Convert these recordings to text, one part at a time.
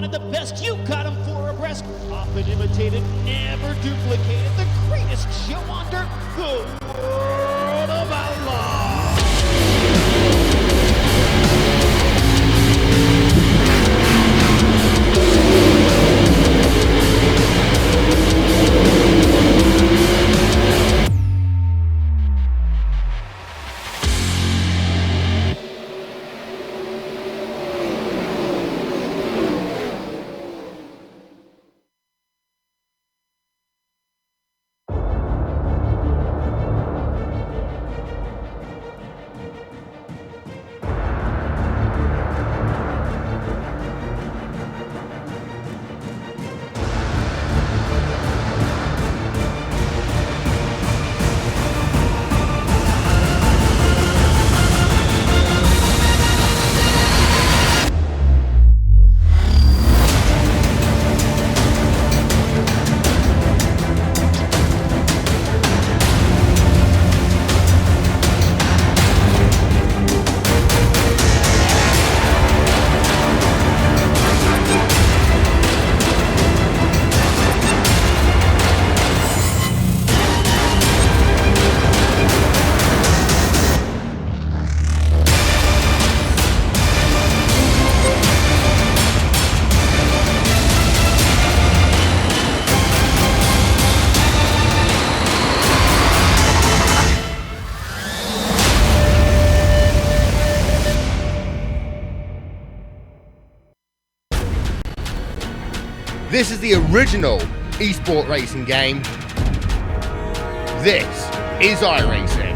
of the best. You got him 4 abreast. Often imitated, never duplicated. The greatest show under the world of outlaw. This is the original esport racing game. This is iRacing.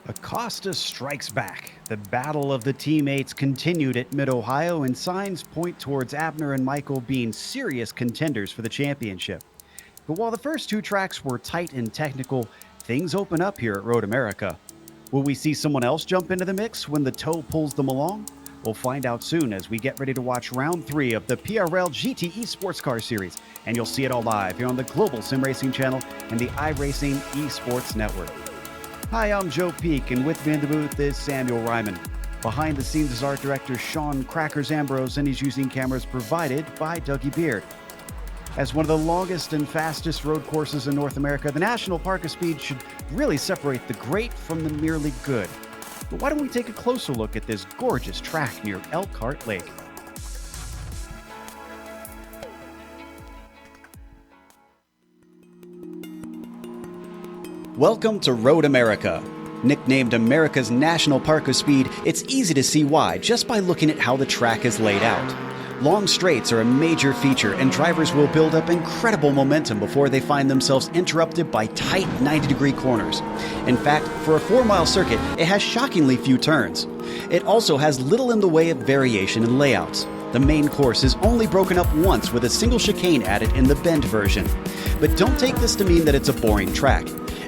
Acosta strikes back. The battle of the teammates continued at Mid-Ohio, and signs point towards Abner and Michael being serious contenders for the championship. But while the first 2 tracks were tight and technical, things open up here at Road America. Will we see someone else jump into the mix when the tow pulls them along? We'll find out soon as we get ready to watch round 3 of the PRL GTE Sportscar Series, and you'll see it all live here on the Global Sim Racing Channel and the iRacing Esports Network. Hi, I'm Joe Peak, and with me in the booth is Samuel Ryman. Behind the scenes is art director Sean Crackers Ambrose, and he's using cameras provided by Dougie Beard. As one of the longest and fastest road courses in North America, the National Park of Speed should really separate the great from the merely good. But why don't we take a closer look at this gorgeous track near Elkhart Lake? Welcome to Road America. Nicknamed America's National Park of Speed, it's easy to see why just by looking at how the track is laid out. Long straights are a major feature, and drivers will build up incredible momentum before they find themselves interrupted by tight 90-degree corners. In fact, for a 4-mile circuit, it has shockingly few turns. It also has little in the way of variation in layouts. The main course is only broken up once with a single chicane added in the bend version. But don't take this to mean that it's a boring track.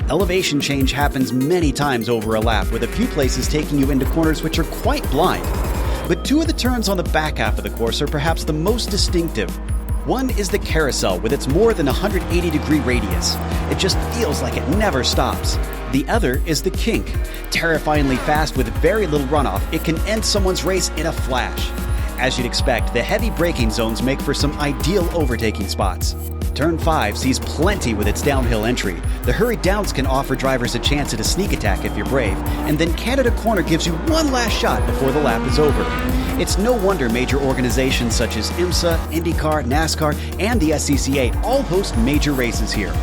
Elevation change happens many times over a lap, with a few places taking you into corners which are quite blind. But 2 of the turns on the back half of the course are perhaps the most distinctive. One is the carousel with its more than 180-degree radius. It just feels like it never stops. The other is the kink. Terrifyingly fast with very little runoff, it can end someone's race in a flash. As you'd expect, the heavy braking zones make for some ideal overtaking spots. Turn 5 sees plenty with its downhill entry. The hurried downs can offer drivers a chance at a sneak attack if you're brave, and then Canada Corner gives you one last shot before the lap is over. It's no wonder major organizations such as IMSA, IndyCar, NASCAR, and the SCCA all host major races here.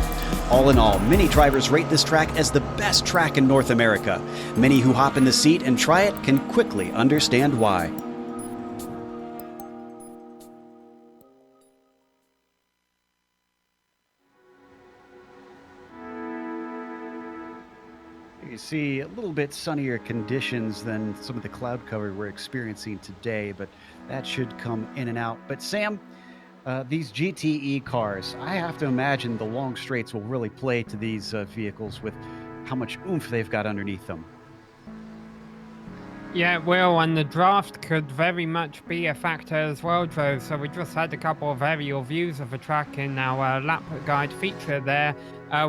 All in all, many drivers rate this track as the best track in North America. Many who hop in the seat and try it can quickly understand why. You see a little bit sunnier conditions than some of the cloud cover we're experiencing today, but that should come in and out. But Sam, these GTE cars, I have to imagine the long straights will really play to these vehicles with how much oomph they've got underneath them. Yeah, it will, and the draft could very much be a factor as well, Joe. So we just had a couple of aerial views of the track in our lap guide feature there,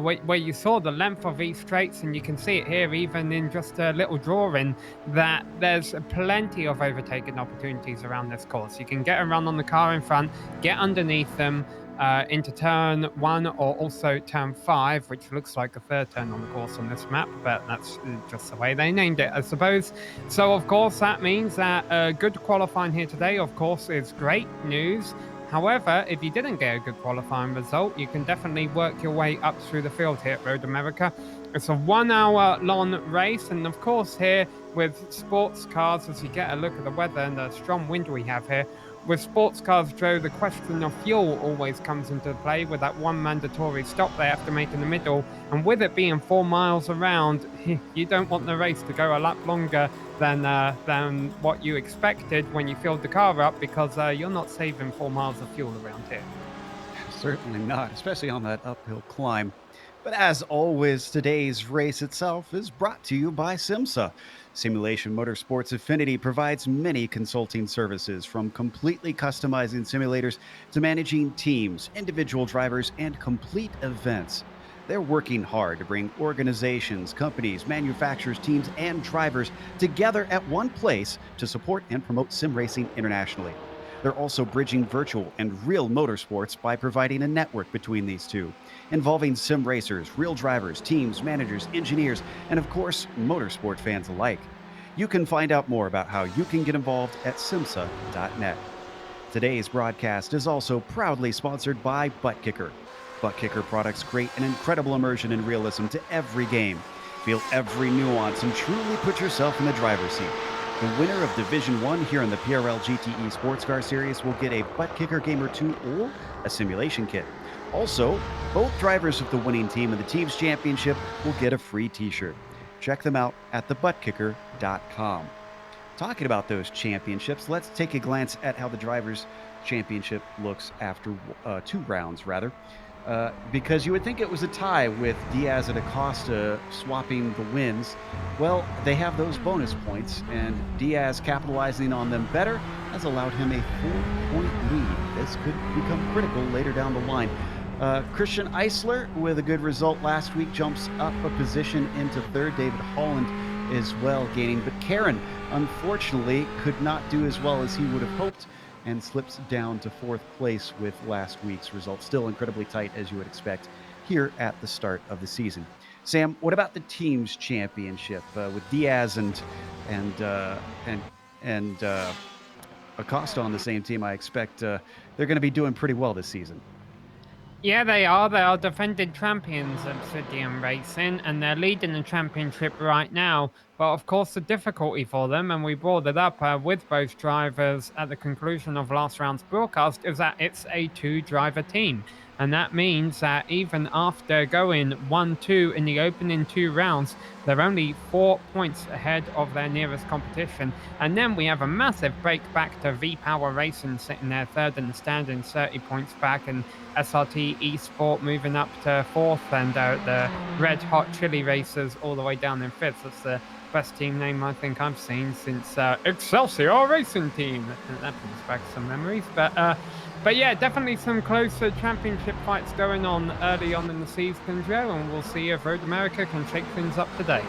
where you saw the length of these straights, and you can see it here even in just a little drawing, that there's plenty of overtaking opportunities around this course. You can get a run on the car in front, get underneath them, into turn 1 or also turn 5, which looks like the third turn on the course on this map, but that's just the way they named it, I suppose. So of course that means that good qualifying here today, of course, is great news. However, if you didn't get a good qualifying result, you can definitely work your way up through the field here at Road America. It's a 1 hour long race, and of course here with sports cars, as you get a look at the weather and the strong wind we have here, with sports cars, Joe, the question of fuel always comes into play with that one mandatory stop they have to make in the middle. And with it being 4 miles around, you don't want the race to go a lot longer than what you expected when you filled the car up, because you're not saving 4 miles of fuel around here. Certainly not, especially on that uphill climb. But as always, today's race itself is brought to you by SIMSA. Simulation Motorsports Affinity provides many consulting services, from completely customizing simulators to managing teams, individual drivers, and complete events. They're working hard to bring organizations, companies, manufacturers, teams, and drivers together at one place to support and promote sim racing internationally. They're also bridging virtual and real motorsports by providing a network between these two, involving sim racers, real drivers, teams, managers, engineers, and of course, motorsport fans alike. You can find out more about how you can get involved at simsa.net. Today's broadcast is also proudly sponsored by Butt Kicker. Butt Kicker products create an incredible immersion and realism to every game. Feel every nuance and truly put yourself in the driver's seat. The winner of Division 1 here in the PRL GTE Sportscar Series will get a Butt Kicker Game or 2 or a simulation kit. Also, both drivers of the winning team in the Team's Championship will get a free t-shirt. Check them out at thebuttkicker.com. Talking about those championships, let's take a glance at how the Drivers' Championship looks after 2 rounds, because you would think it was a tie with Diaz and Acosta swapping the wins. Well, they have those bonus points, and Diaz capitalizing on them better has allowed him a 4-point lead. This could become critical later down the line. Christian Eisler, with a good result last week, jumps up a position into 3rd. David Holland as well gaining, but Karen unfortunately could not do as well as he would have hoped and slips down to 4th place with last week's result. Still incredibly tight, as you would expect here at the start of the season. Sam, what about the Team's Championship with Diaz and Acosta on the same team? I expect they're going to be doing pretty well this season. Yeah, they are. They are defending champions of Obsidian Racing, and they're leading the championship right now. But of course, the difficulty for them, and we brought it up with both drivers at the conclusion of last round's broadcast, is that it's a 2-driver team. And that means that even after going 1-2 in the opening 2 rounds, they're only 4 points ahead of their nearest competition. And then we have a massive break back to V-Power Racing sitting there 3rd in the standings, 30 points back, and SRT Esport moving up to 4th, and the Red Hot Chili Racers all the way down in 5th. That's the best team name I think I've seen since Excelsior Racing Team. That brings back some memories. But yeah, definitely some closer championship fights going on early on in the season, Joe, and we'll see if Road America can shake things up today.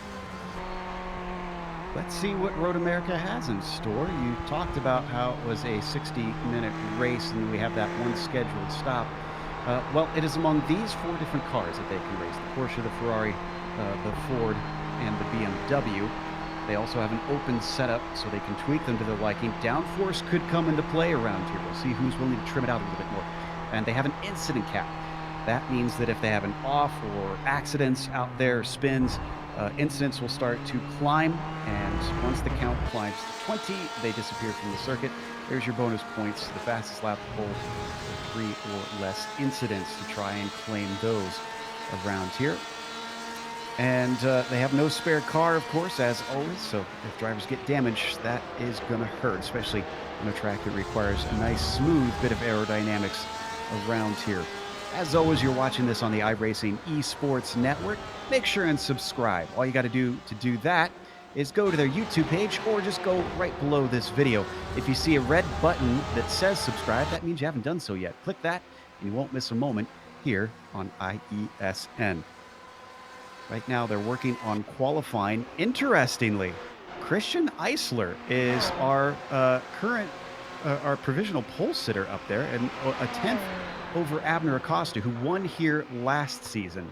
Let's see what Road America has in store. You talked about how it was a 60-minute race, and we have that one scheduled stop. Well, it is among these 4 different cars that they can race: the Porsche, the Ferrari, the Ford, and the BMW. They also have an open setup, so they can tweak them to their liking. Downforce could come into play around here. We'll see who's willing to trim it out a little bit more. And they have an incident cap. That means that if they have an off or accidents out there, spins, incidents will start to climb. And once the count climbs to 20, they disappear from the circuit. There's your bonus points, the fastest lap pull for 3 or less incidents to try and claim those around here. And they have no spare car, of course, as always. So if drivers get damaged, that is going to hurt, especially on a track that requires a nice, smooth bit of aerodynamics around here. As always, you're watching this on the iRacing Esports Network. Make sure and subscribe. All you got to do that is go to their YouTube page or just go right below this video. If you see a red button that says subscribe, that means you haven't done so yet. Click that and you won't miss a moment here on IESN. Right now, they're working on qualifying. Interestingly, Christian Eisler is our our provisional pole sitter up there, and a 10th over Abner Acosta, who won here last season.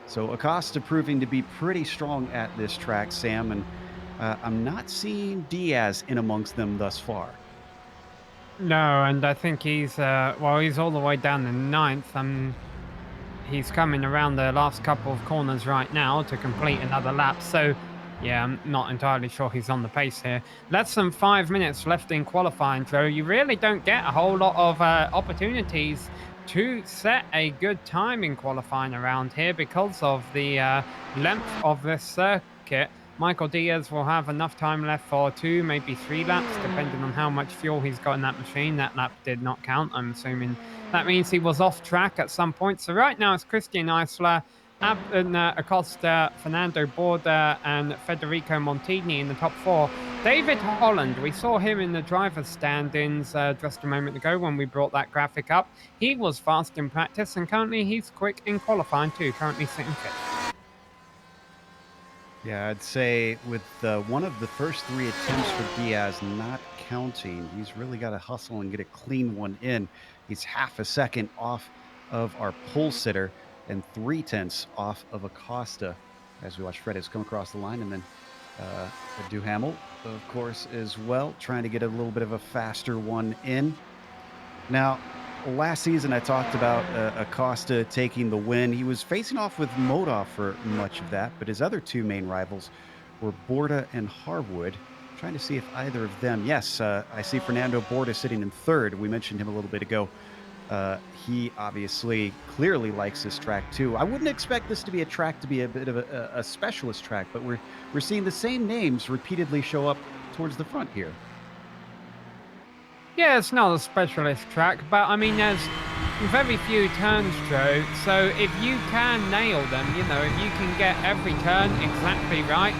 So Acosta proving to be pretty strong at this track, Sam, and I'm not seeing Diaz in amongst them thus far. No, and I think he's he's all the way down in 9th. He's coming around the last couple of corners right now to complete another lap. So, yeah, I'm not entirely sure he's on the pace here. Less than 5 minutes left in qualifying, Joe. You really don't get a whole lot of opportunities to set a good time in qualifying around here because of the length of this circuit. Michael Diaz will have enough time left for 2, maybe 3 laps, depending on how much fuel he's got in that machine. That lap did not count. I'm assuming that means he was off track at some point. So right now it's Christian Eisler, Abner Acosta, Fernando Borda, and Federico Montini in the top 4. David Holland, we saw him in the driver's stand-ins just a moment ago when we brought that graphic up. He was fast in practice, and currently he's quick in qualifying too, currently sitting 5th. Yeah, I'd say with one of the first 3 attempts for Diaz not counting, he's really got to hustle and get a clean one in. He's half a second off of our pole sitter and 0.3 off of Acosta as we watch Fredis come across the line, and then Duhamel, of course, as well, trying to get a little bit of a faster one in. Now, last season I talked about Acosta taking the win. He was facing off with Modov for much of that, but his other 2 main rivals were Borda and Harwood. Trying to see if either of them, yes, I see Fernando Borda sitting in 3rd. We mentioned him a little bit ago. He obviously clearly likes this track too. I wouldn't expect this to be a track to be a bit of a specialist track, but we're seeing the same names repeatedly show up towards the front here. Yeah, it's not a specialist track, but I mean, there's very few turns, Joe. So if you can nail them, you know, if you can get every turn exactly right,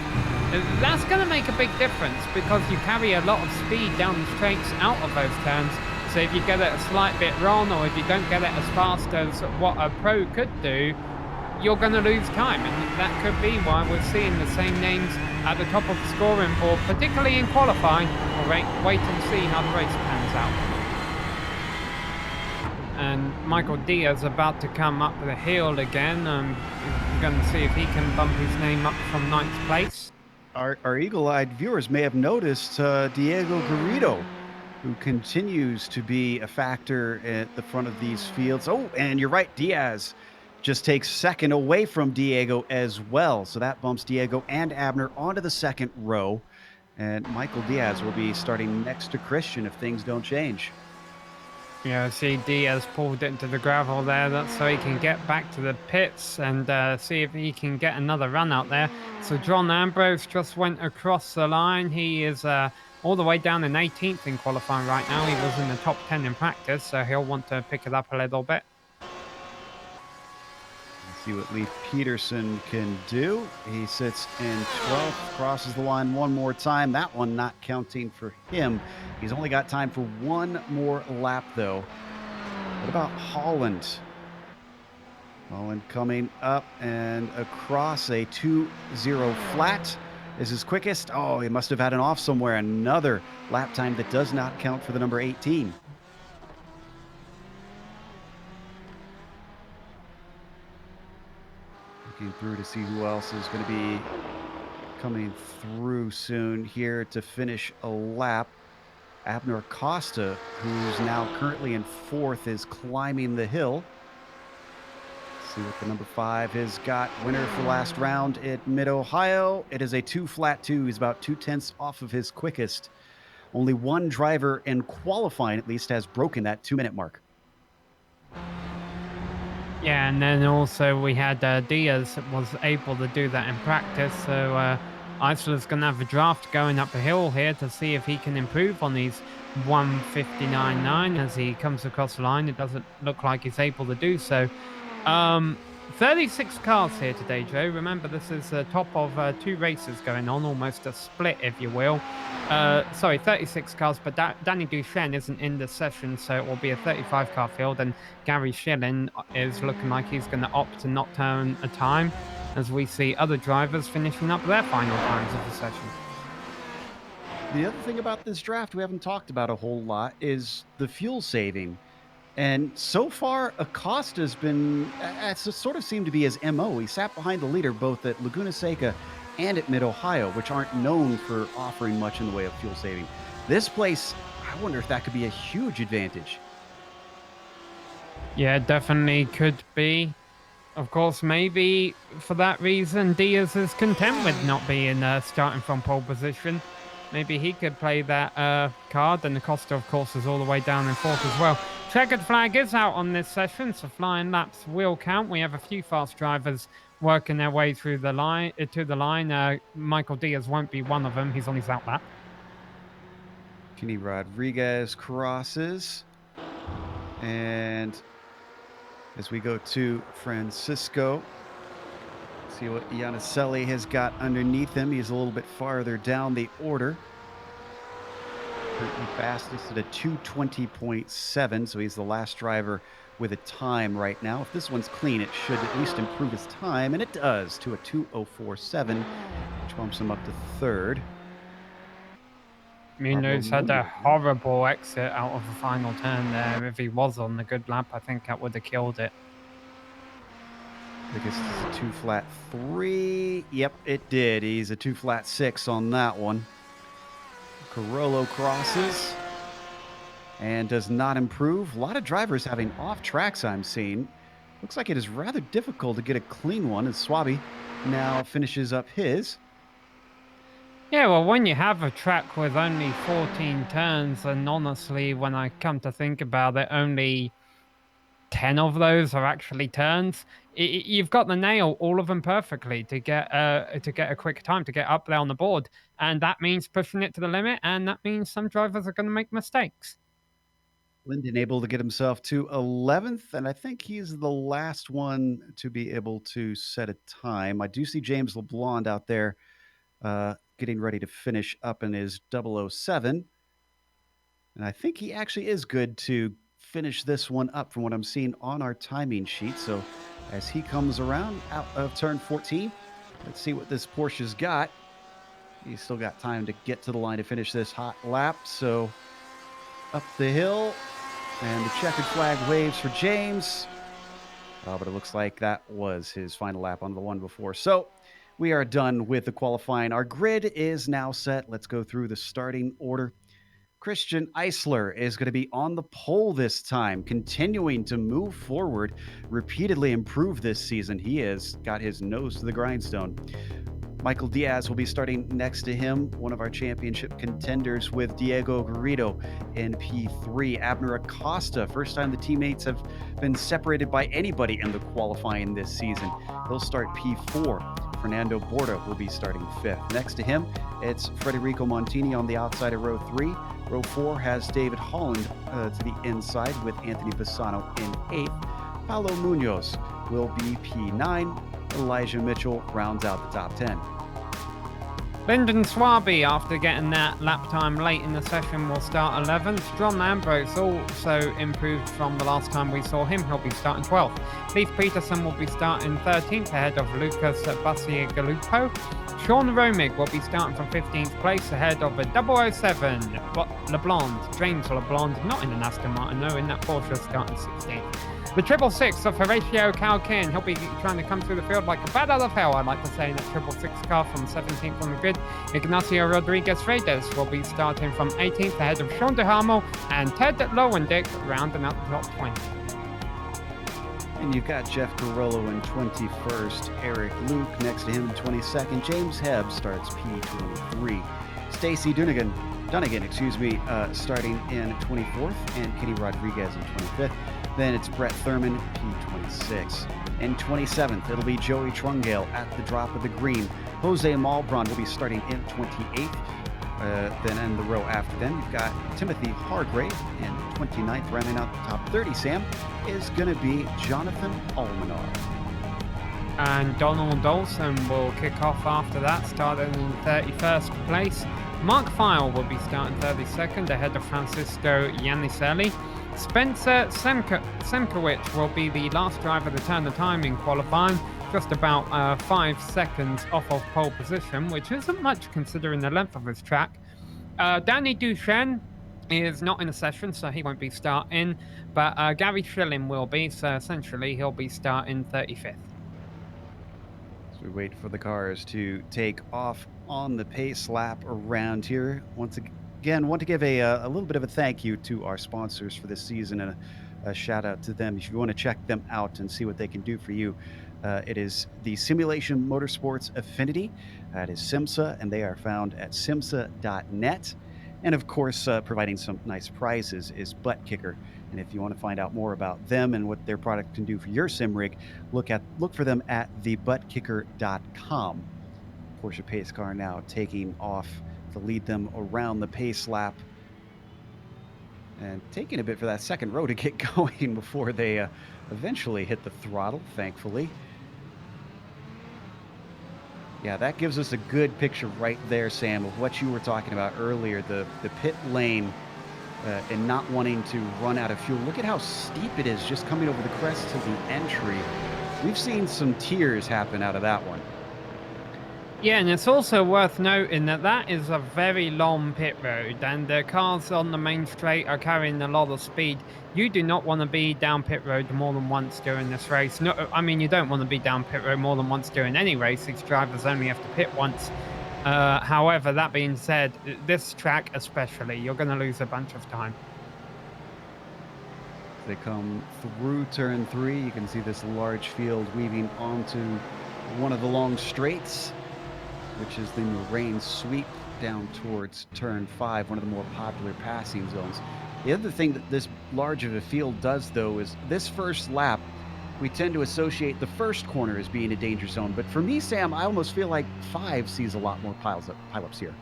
that's going to make a big difference because you carry a lot of speed down the straights out of those turns. So if you get it a slight bit wrong, or if you don't get it as fast as what a pro could do, you're going to lose time. And that could be why we're seeing the same names at the top of the scoring board, particularly in qualifying. We'll wait and see how the race pans out. And Michael Diaz about to come up the hill again. We're going to see if he can bump his name up from 9th place. Our eagle-eyed viewers may have noticed Diego Garrido, who continues to be a factor at the front of these fields. Oh, and you're right, Diaz just takes 2nd away from Diego as well. So that bumps Diego and Abner onto the 2nd row. And Michael Diaz will be starting next to Christian if things don't change. Yeah, see Diaz pulled into the gravel there. That's so he can get back to the pits and see if he can get another run out there. So John Ambrose just went across the line. He is all the way down in 18th in qualifying right now. He was in the top 10 in practice, so he'll want to pick it up a little bit. See what Leif Peterson can do. He sits in 12th, crosses the line one more time. That one not counting for him. He's only got time for 1 more lap, though. What about Holland? Holland coming up and across a 2-0 flat is his quickest. Oh, he must have had an off somewhere. Another lap time that does not count for the number 18. Looking through to see who else is going to be coming through soon here to finish a lap. Abner Acosta, who's now currently in 4th, is climbing the hill. See what the number 5 has got. Winner for last round at Mid-Ohio. It is a 2-flat-2. He's about 2/10 off of his quickest. Only one driver in qualifying, at least, has broken that 2-minute mark. Yeah, and then also we had Diaz was able to do that in practice. So Isola's going to have a draft going up a hill here to see if he can improve on these 1:59.9 as he comes across the line. It doesn't look like he's able to do so. 36 cars here today, Joe. Remember, this is the top of 2 races going on, almost a split, if you will. Sorry, 36 cars, but Danny Duchenne isn't in the session, so it will be a 35-car field, and Gary Schilling is looking like he's going to opt to not turn a time, as we see other drivers finishing up their final times of the session. The other thing about this draft we haven't talked about a whole lot is the fuel saving. And so far, Acosta's been, it sort of seemed to be his MO. He sat behind the leader both at Laguna Seca and at Mid-Ohio, which aren't known for offering much in the way of fuel saving. This place, I wonder if that could be a huge advantage. Yeah, definitely could be. Of course, maybe for that reason, Diaz is content with not being starting from pole position. Maybe he could play that card, and Acosta, of course, is all the way down in 4th as well. Checkered flag is out on this session, so flying laps will count. We have a few fast drivers working their way through the line to the line. Michael Diaz won't be one of them. He's on his out lap. Kenny Rodriguez crosses. And as we go to Francisco, see what Iannicelli has got underneath him. He's a little bit farther down the order. Currently fastest at a 2:20.7, so he's the last driver with a time right now. If this one's clean, it should at least improve his time, and it does, to a 2:04.7, which bumps him up to 3rd. Munoz had a horrible exit out of the final turn there. If he was on the good lap, I think that would have killed it. I guess it's a 2-flat-3. Yep, it did. He's a 2-flat-6 on that one. Carollo crosses and does not improve. A lot of drivers having off tracks I'm seeing. Looks like it is rather difficult to get a clean one as Swaby now finishes up his. Yeah, well, when you have a track with only 14 turns, and honestly, when I come to think about it, only 10 of those are actually turns. You've got to nail all of them perfectly to get a quick time, to get up there on the board. And that means pushing it to the limit, and that means some drivers are going to make mistakes. Linden able to get himself to 11th, and I think he's the last one to be able to set a time. I do see James LeBlond out there getting ready to finish up in his 007. And I think he actually is good to finish this one up from what I'm seeing on our timing sheet. So as he comes around out of turn 14, let's see what this Porsche's got. He's still got time to get to the line to finish this hot lap. So up the hill, and the checkered flag waves for James. Oh, but it looks like that was his final lap on the one before. So we are done with the qualifying. Our grid is now set. Let's go through the starting order. Christian Eisler is going to be on the pole this time, continuing to move forward, repeatedly improve this season. He has got his nose to the grindstone. Michael Diaz will be starting next to him, one of our championship contenders, with Diego Garrido in P3. Abner Acosta, first time the teammates have been separated by anybody in the qualifying this season. He'll start P4. Fernando Borda will be starting 5th. Next to him, it's Federico Montini on the outside of row 3. Row 4 has David Holland to the inside with Anthony Bassano in 8th. Paulo Munoz will be P9. Elijah Mitchell rounds out the top 10. Lyndon Swaby, after getting that lap time late in the session, will start 11th. John Ambrose also improved from the last time we saw him. He'll be starting 12th. Leif Peterson will be starting 13th ahead of Lucas Bacigalupo. Sean Romig will be starting from 15th place ahead of a 007 LeBlond. James LeBlond, not in an Aston Martin, no, in that Porsche, starting 16th. The 666 of Horatio Calkin, he'll be trying to come through the field like a bat out of hell, I like to say, in that 666 car from 17th on the grid. Ignacio Rodriguez-Reyes will be starting from 18th ahead of Sean DeHarmo and Ted Lowendick rounding out the top 20. And you've got Jeff Carollo in 21st, Eric Luke next to him in 22nd. James Hebb starts P23. Stacy Dunnigan, starting in 24th, and Kenny Rodriguez in 25th. Then it's Brett Thurman, P26. In 27th, it'll be Joey Trungale at the drop of the green. Jose Malbron will be starting in 28th. Then in the row after them, you've got Timothy Hargrave in 29th. Rounding out the top 30, Sam, is going to be Jonathan Almanar. And Donald Olson will kick off after that, starting in 31st place. Mark File will be starting 32nd, ahead of Francisco Yanniselli. Spencer Semkowicz will be the last driver to turn the time in qualifying, just about 5 seconds off of pole position, which isn't much considering the length of his track. Danny Duchenne is not in a session, so he won't be starting, but Gary Schilling will be, so essentially he'll be starting 35th. As we wait for the cars to take off on the pace lap around here, once again, want to give a little bit of a thank you to our sponsors for this season, and a shout out to them. If you want to check them out and see what they can do for you, it is the Simulation Motorsports Affinity. That is SIMSA, and they are found at simsa.net. And of course, providing some nice prizes is Butt Kicker. And if you want to find out more about them and what their product can do for your sim rig, look for them at thebuttkicker.com. Porsche pace car now taking off to lead them around the pace lap, and taking a bit for that second row to get going before they eventually hit the throttle, thankfully. Yeah, that gives us a good picture right there, Sam, of what you were talking about earlier, the pit lane and not wanting to run out of fuel. Look at how steep it is just coming over the crest to the entry. We've seen some tears happen out of that one. Yeah, and it's also worth noting that that is a very long pit road, and the cars on the main straight are carrying a lot of speed. You do not want to be down pit road more than once during this race. No, I mean, you don't want to be down pit road more than once during any race. These drivers only have to pit once. However, that being said, this track especially, you're going to lose a bunch of time. They come through turn 3. You can see this large field weaving onto one of the long straights, which is the Moraine sweep down towards turn 5, one of the more popular passing zones. The other thing that this large of a field does, though, is this first lap, we tend to associate the first corner as being a danger zone. But for me, Sam, I almost feel like 5 sees a lot more pileups here.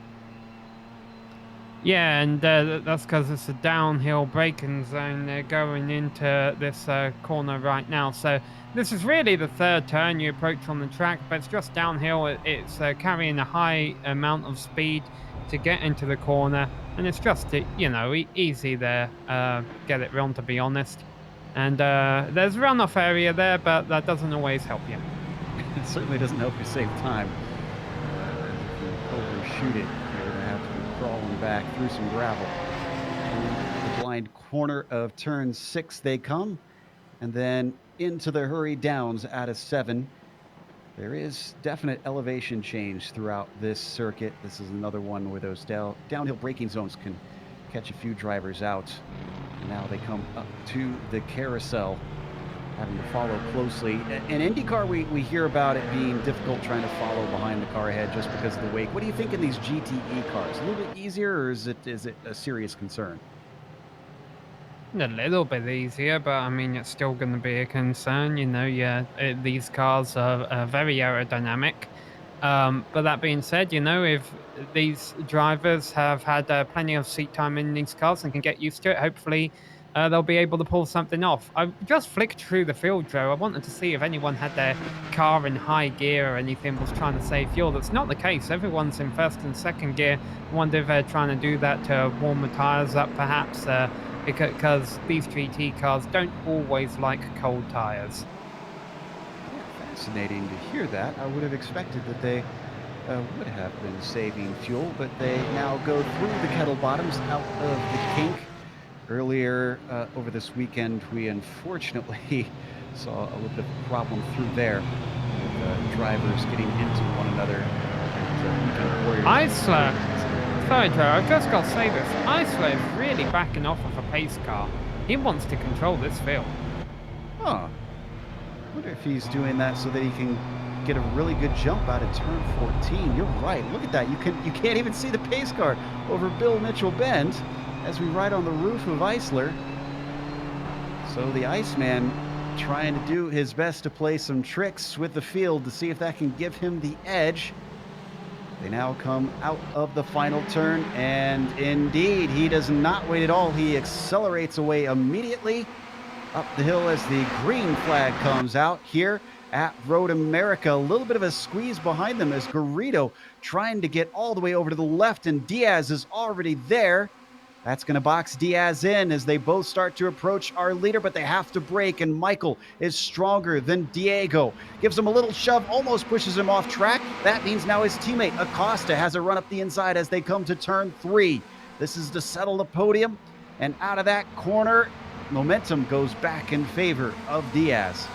Yeah, and that's because it's a downhill braking zone going into this corner right now. So this is really the third turn you approach on the track, but it's just downhill. It's carrying a high amount of speed to get into the corner, and it's just, easy there. Get it wrong, to be honest. And there's a runoff area there, but that doesn't always help you. It certainly doesn't help you save time. If you overshoot it, you're going to have to be crawling back through some gravel. And the blind corner of turn 6 they come, and then into the hurry downs out of 7. There is definite elevation change throughout this circuit. This is another one where those downhill braking zones can catch a few drivers out. And now they come up to the carousel, having to follow closely. In IndyCar, we hear about it being difficult trying to follow behind the car ahead just because of the wake. What do you think in these GTE cars? A little bit easier, or is it a serious concern? A little bit easier, but I mean, it's still going to be a concern. These cars are very aerodynamic. But that being said, if these drivers have had plenty of seat time in these cars and can get used to it, hopefully they'll be able to pull something off. I just flicked through the field, Joe. I wanted to see if anyone had their car in high gear or anything, was trying to save fuel. That's not the case. Everyone's in first and second gear. I wonder if they're trying to do that to warm the tires up, perhaps, because these GT cars don't always like cold tires. Fascinating to hear that. I would have expected that they would have been saving fuel, but they now go through the kettle bottoms out of the kink. Earlier over this weekend, we unfortunately saw a little bit of a problem through there with drivers getting into one another. Eisler, sorry Joe, I've just got to say this. Eisler is really backing off of a pace car. He wants to control this field. Huh. I wonder if he's doing that so that he can get a really good jump out of turn 14. You're right. Look at that. You can't even see the pace car over Bill Mitchell Bend as we ride on the roof of Eisler. So the Iceman trying to do his best to play some tricks with the field to see if that can give him the edge. They now come out of the final turn, and indeed, he does not wait at all. He accelerates away immediately up the hill as the green flag comes out here at Road America. A little bit of a squeeze behind them as Garrido trying to get all the way over to the left, and Diaz is already there. That's going to box Diaz in as they both start to approach our leader, but they have to brake, and Michael is stronger than Diego. Gives him a little shove, almost pushes him off track. That means now his teammate Acosta has a run up the inside as they come to turn 3. This is to settle the podium, and out of that corner, momentum goes back in favor of Diaz.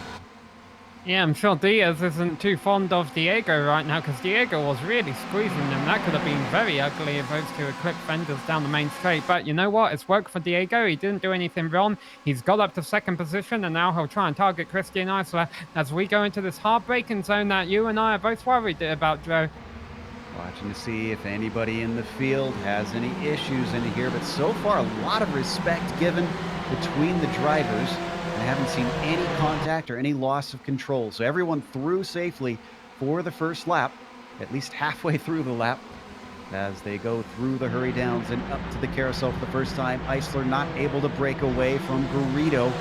Yeah, I'm sure Diaz isn't too fond of Diego right now because Diego was really squeezing him. That could have been very ugly if those two had clipped fenders down the main straight. But you know what? It's worked for Diego. He didn't do anything wrong. He's got up to second position, and now he'll try and target Christian Eisler as we go into this hard braking zone that you and I are both worried about, Joe. Watching to see if anybody in the field has any issues in here, but so far a lot of respect given between the drivers. I haven't seen any contact or any loss of control. So everyone through safely for the first lap, at least halfway through the lap, as they go through the hurry downs and up to the carousel for the first time. Eisler not able to break away from Garrido.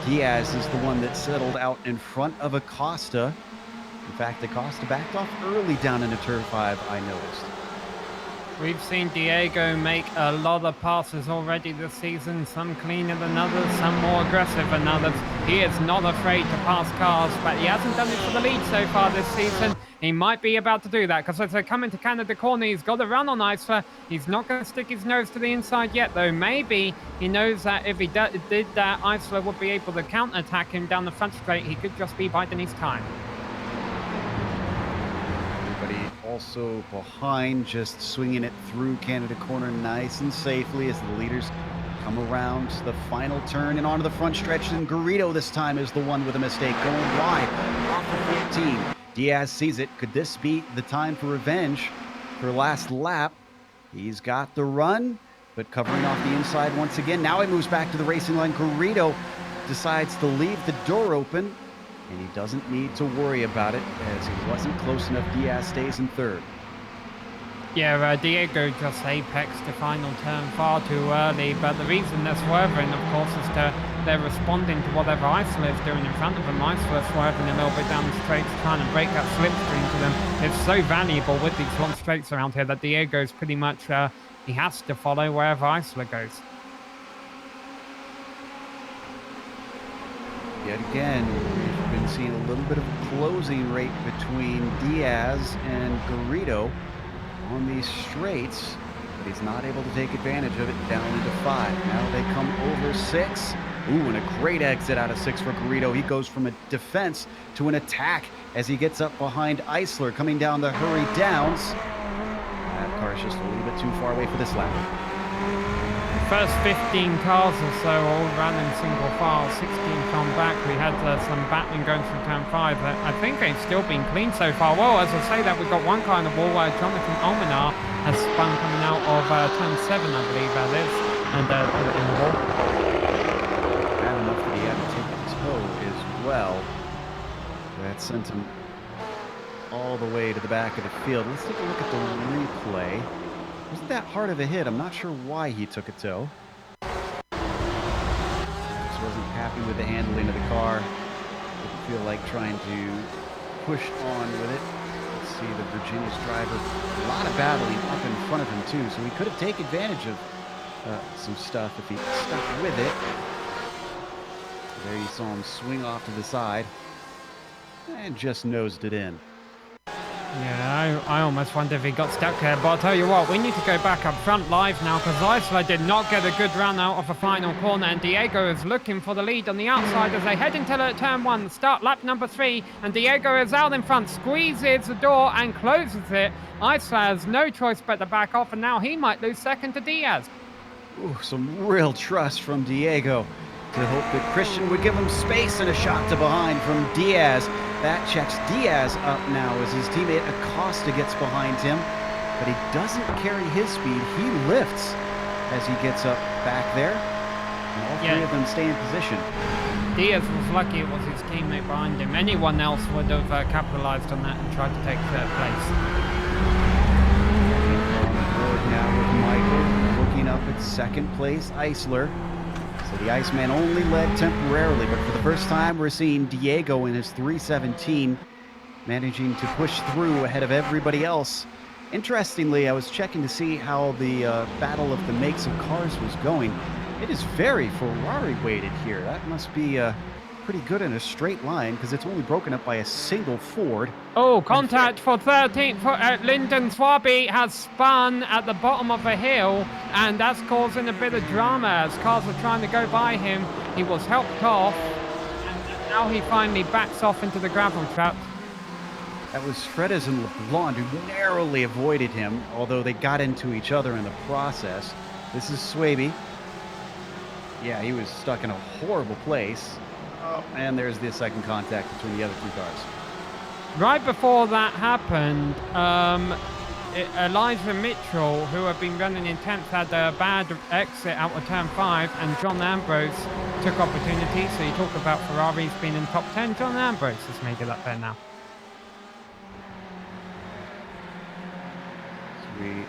Diaz is the one that settled out in front of Acosta. In fact, Acosta backed off early down into turn 5, I noticed. We've seen Diego make a lot of passes already this season, some cleaner than others, some more aggressive than others. He is not afraid to pass cars, but he hasn't done it for the lead so far this season. He might be about to do that, because as they come into Canada corner, he's got to run on Eisler. He's not going to stick his nose to the inside yet, though. Maybe he knows that if he did that, Eisler would be able to counter-attack him down the front straight. He could just be biding his time. Also behind, just swinging it through Canada corner nice and safely as the leaders come around the final turn and onto the front stretch. And Garrido this time is the one with a mistake, going wide off of 14. Diaz sees it. Could this be the time for revenge for last lap? He's got the run, but covering off the inside once again. Now he moves back to the racing line. Garrido decides to leave the door open, and he doesn't need to worry about it as he wasn't close enough. Diaz stays in third. Yeah, Diego just apexed the final turn far too early, but the reason they're swerving, of course, is they're responding to whatever Eisler is doing in front of them. Eisler swerving a little bit down the straights, trying to break that slipstream to them. It's so valuable with these long straights around here that Diego's pretty much, he has to follow wherever Eisler goes. Yet again, we've been seeing a little bit of a closing rate between Diaz and Garrido on these straights, but he's not able to take advantage of it down into 5. Now they come over 6. Ooh, and a great exit out of 6 for Garrido. He goes from a defense to an attack as he gets up behind Eisler coming down the hurry downs. That car's just a little bit too far away for this lap. First 15 cars or so all ran in single file, 16 come back. We had some battling going through turn 5. I think they've still been clean so far. Well, as I say that, we've got one car in the wall where Jonathan Almanar has spun coming out of turn 7, I believe that is, and put it in the wall. Bad enough that he had to take a toe as well. That sent him all the way to the back of the field. Let's take a look at the replay. Wasn't that hard of a hit? I'm not sure why he took a toe. Just wasn't happy with the handling of the car. Didn't feel like trying to push on with it. Let's see the Virginia's driver. A lot of battling up in front of him too, so he could have taken advantage of some stuff if he stuck with it. There you saw him swing off to the side and just nosed it in. Yeah, I almost wonder if he got stuck there, but I'll tell you what, we need to go back up front live now because Eisler did not get a good run out of the final corner, and Diego is looking for the lead on the outside as they head into turn 1, start lap number 3, and Diego is out in front, squeezes the door and closes it. Eisler has no choice but to back off, and now he might lose second to Diaz. Ooh, some real trust from Diego to hope that Christian would give him space and a shot to behind from Diaz. That checks Diaz up now as his teammate Acosta gets behind him, but he doesn't carry his speed. He lifts as he gets up back there, and all three of them stay in position. Diaz was lucky it was his teammate behind him. Anyone else would have capitalized on that and tried to take third place. On the board now with Michael looking up at second place, Eisler. So the Iceman only led temporarily, but for the first time we're seeing Diego in his 317 managing to push through ahead of everybody else. Interestingly, I was checking to see how the battle of the makes of cars was going. It is very Ferrari weighted here. That must be pretty good in a straight line because it's only broken up by a single Ford. Oh, contact for 13th. Lyndon Swaby has spun at the bottom of the hill, and that's causing a bit of drama as cars are trying to go by him. He was helped off, and now he finally backs off into the gravel trap. That was Fredez and LeBlanc who narrowly avoided him, although they got into each other in the process. This is Swaby. Yeah, he was stuck in a horrible place. Oh, and there's the second contact between the other two cars. Right before that happened, Elijah Mitchell, who had been running in 10th, had a bad exit out of turn 5, and John Ambrose took opportunity. So you talk about Ferraris being in top 10. John Ambrose has made it up there now. So we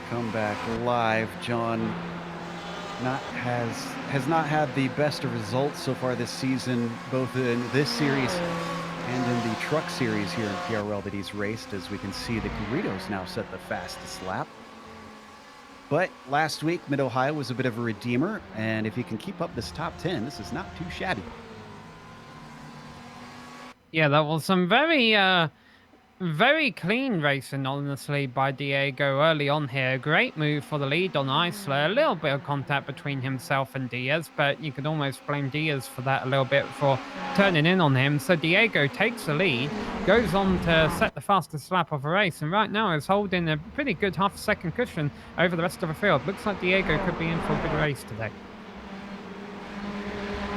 come back live. John has not had the best of results so far this season, both in this series and in the truck series here in PRL that he's raced. As we can see, the Doritos now set the fastest lap. But last week, Mid-Ohio was a bit of a redeemer, and if he can keep up this top 10, this is not too shabby. Yeah, that was some very clean racing, honestly, by Diego early on here. Great move for the lead on Eisler. A little bit of contact between himself and Diaz, but you could almost blame Diaz for that a little bit for turning in on him. So Diego takes the lead, goes on to set the fastest lap of the race, and right now is holding a pretty good half-second cushion over the rest of the field. Looks like Diego could be in for a good race today.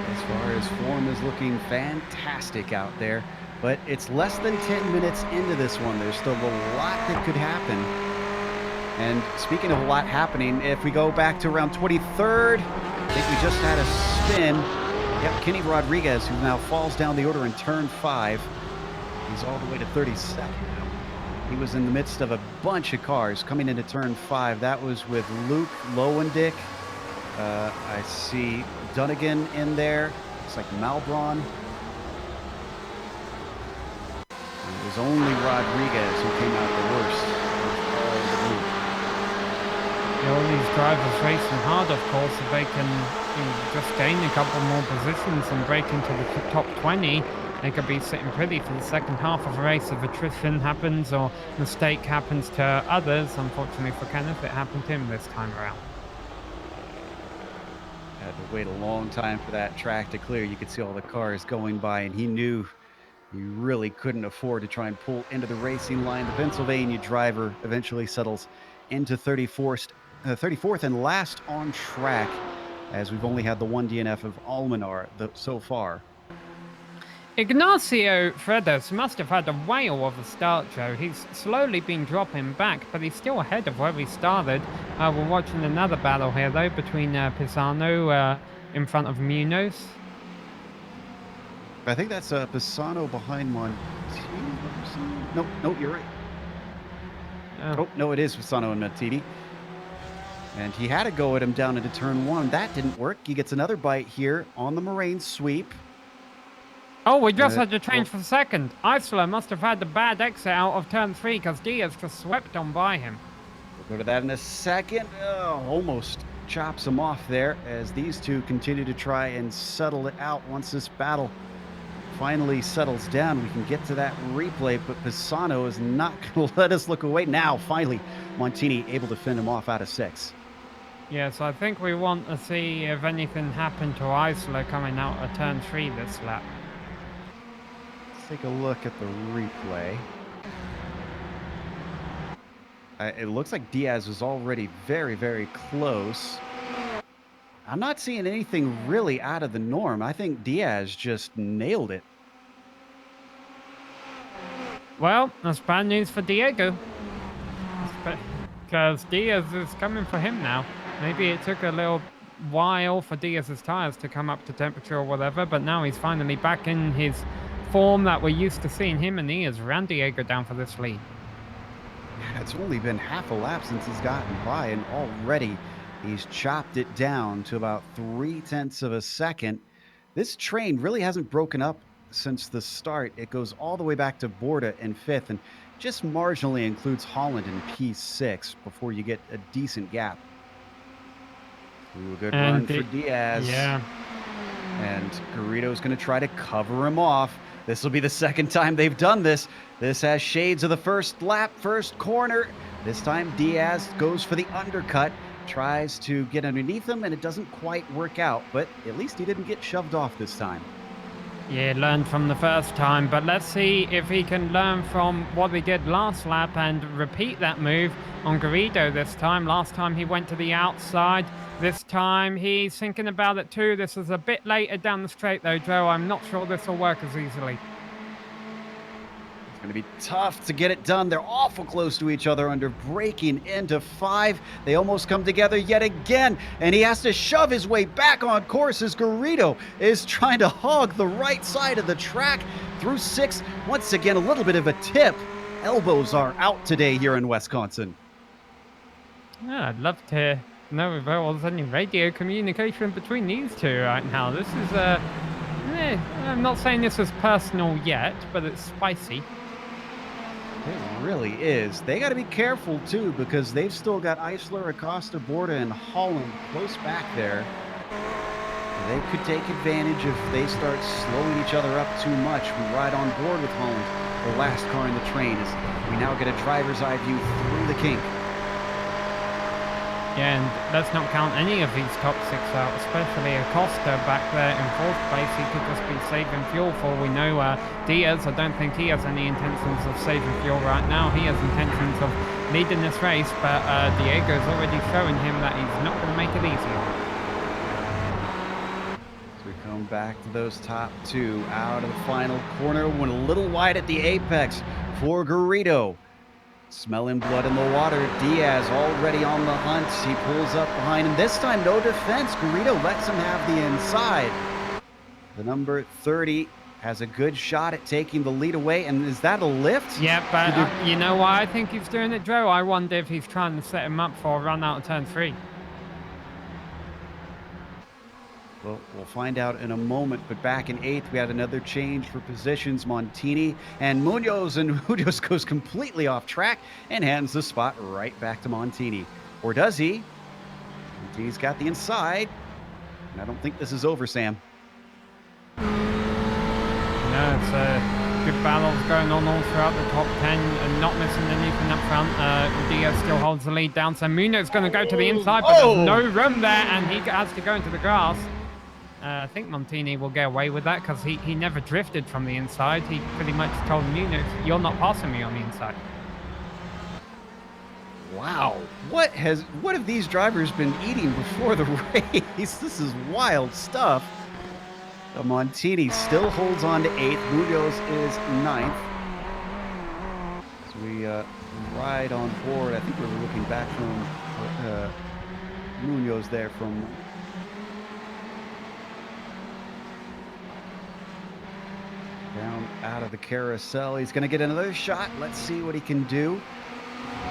As far as form is looking fantastic out there. But it's less than 10 minutes into this one. There's still a lot that could happen. And speaking of a lot happening, if we go back to around 23rd, I think we just had a spin. Yep, Kenny Rodriguez, who now falls down the order in turn 5. He's all the way to 32nd now. He was in the midst of a bunch of cars coming into turn 5. That was with Luke Lowendick. I see Dunnigan in there. Looks like Malbron. It was only Rodriguez who came out the worst of all the group. Yeah, all these drivers racing hard, of course, if they can just gain a couple more positions and break into the top 20, they could be sitting pretty for the second half of a race. If attrition happens or mistake happens to others, unfortunately for Kenneth, it happened to him this time around. Had to wait a long time for that track to clear. You could see all the cars going by, and he knew you really couldn't afford to try and pull into the racing line. The Pennsylvania driver eventually settles into 34th and last on track, as we've only had the one DNF of Almanar so far. Ignacio Fredes must have had a whale of a start, Joe. He's slowly been dropping back, but he's still ahead of where we started. We're watching another battle here, though, between Pisano in front of Munoz. I think that's Pisano behind Montini. No, you're right. Oh, no, it is Pisano and Montini. And he had to go at him down into turn 1. That didn't work. He gets another bite here on the Moraine sweep. Oh, we just had to change for second. Eisler must have had the bad exit out of turn 3 because Diaz just swept on by him. We'll go to that in a second. Oh, almost chops him off there as these two continue to try and settle it out. Once this battle finally settles down, we can get to that replay, but Pisano is not going to let us look away. Now, finally, Montini able to fend him off out of 6. Yes, I think we want to see if anything happened to Eisler coming out of turn 3 this lap. Let's take a look at the replay. It looks like Diaz was already very, very close. I'm not seeing anything really out of the norm. I think Diaz just nailed it. Well, that's bad news for Diego. Because Diaz is coming for him now. Maybe it took a little while for Diaz's tires to come up to temperature or whatever, but now he's finally back in his form that we're used to seeing him, and he has ran Diego down for this lead. It's only been half a lap since he's gotten by, and already he's chopped it down to about 0.3 of a second. This train really hasn't broken up since the start. It goes all the way back to Borda in 5th and just marginally includes Holland in P6 before you get a decent gap. Ooh, a good run for Diaz. Yeah. And Garrido's going to try to cover him off. This will be the second time they've done this. This has shades of the first lap, first corner. This time Diaz goes for the undercut, tries to get underneath him, and it doesn't quite work out, but at least he didn't get shoved off this time. Yeah, learned from the first time, but let's see if he can learn from what he did last lap and repeat that move on Garrido this time. Last time he went to the outside. This time he's thinking about it too. This is a bit later down the straight though, Joe. I'm not sure this will work as easily. It's going to be tough to get it done. They're awful close to each other under braking into 5. They almost come together yet again, and he has to shove his way back on course as Garrido is trying to hog the right side of the track through 6. Once again, a little bit of a tip. Elbows are out today here in Wisconsin. Yeah, I'd love to know if there was any radio communication between these two right now. This is I'm not saying this is personal yet, but it's spicy. It really is. They got to be careful too, because they've still got Eisler, Acosta, Borda, and Holland close back there. They could take advantage if they start slowing each other up too much. We ride on board with Holland, the last car in the train, as we now get a driver's eye view through the kink. Yeah, and let's not count any of these top 6 out, especially Acosta back there in 4th place. He could just be saving fuel for we know Diaz. I don't think he has any intentions of saving fuel right now. He has intentions of leading this race, but Diego's already showing him that he's not going to make it easy. So we come back to those top 2 out of the final corner, went a little wide at the apex for Garrido. Smelling blood in the water. Diaz already on the hunt. He pulls up behind him. This time, no defense. Garrido lets him have the inside. The number 30 has a good shot at taking the lead away. And is that a lift? Yeah, but you know why I think he's doing it, Joe? I wonder if he's trying to set him up for a run out of turn 3. Well, we'll find out in a moment, but back in 8th, we had another change for positions. Montini and Munoz, and Munoz goes completely off track and hands the spot right back to Montini. Or does he? Montini's got the inside, and I don't think this is over, Sam. No, it's good battles going on all throughout the top 10 and not missing anything up front. Diaz still holds the lead down, so Munoz is going to go to the inside, but there's no room there, and he has to go into the grass. I think Montini will get away with that because he never drifted from the inside. He pretty much told Munoz, you're not passing me on the inside. Wow. What have these drivers been eating before the race? This is wild stuff. Montini still holds on to 8th. Munoz is 9th. As we ride on board, I think we were looking back from Munoz there from... down out of the carousel. He's going to get another shot. Let's see what he can do.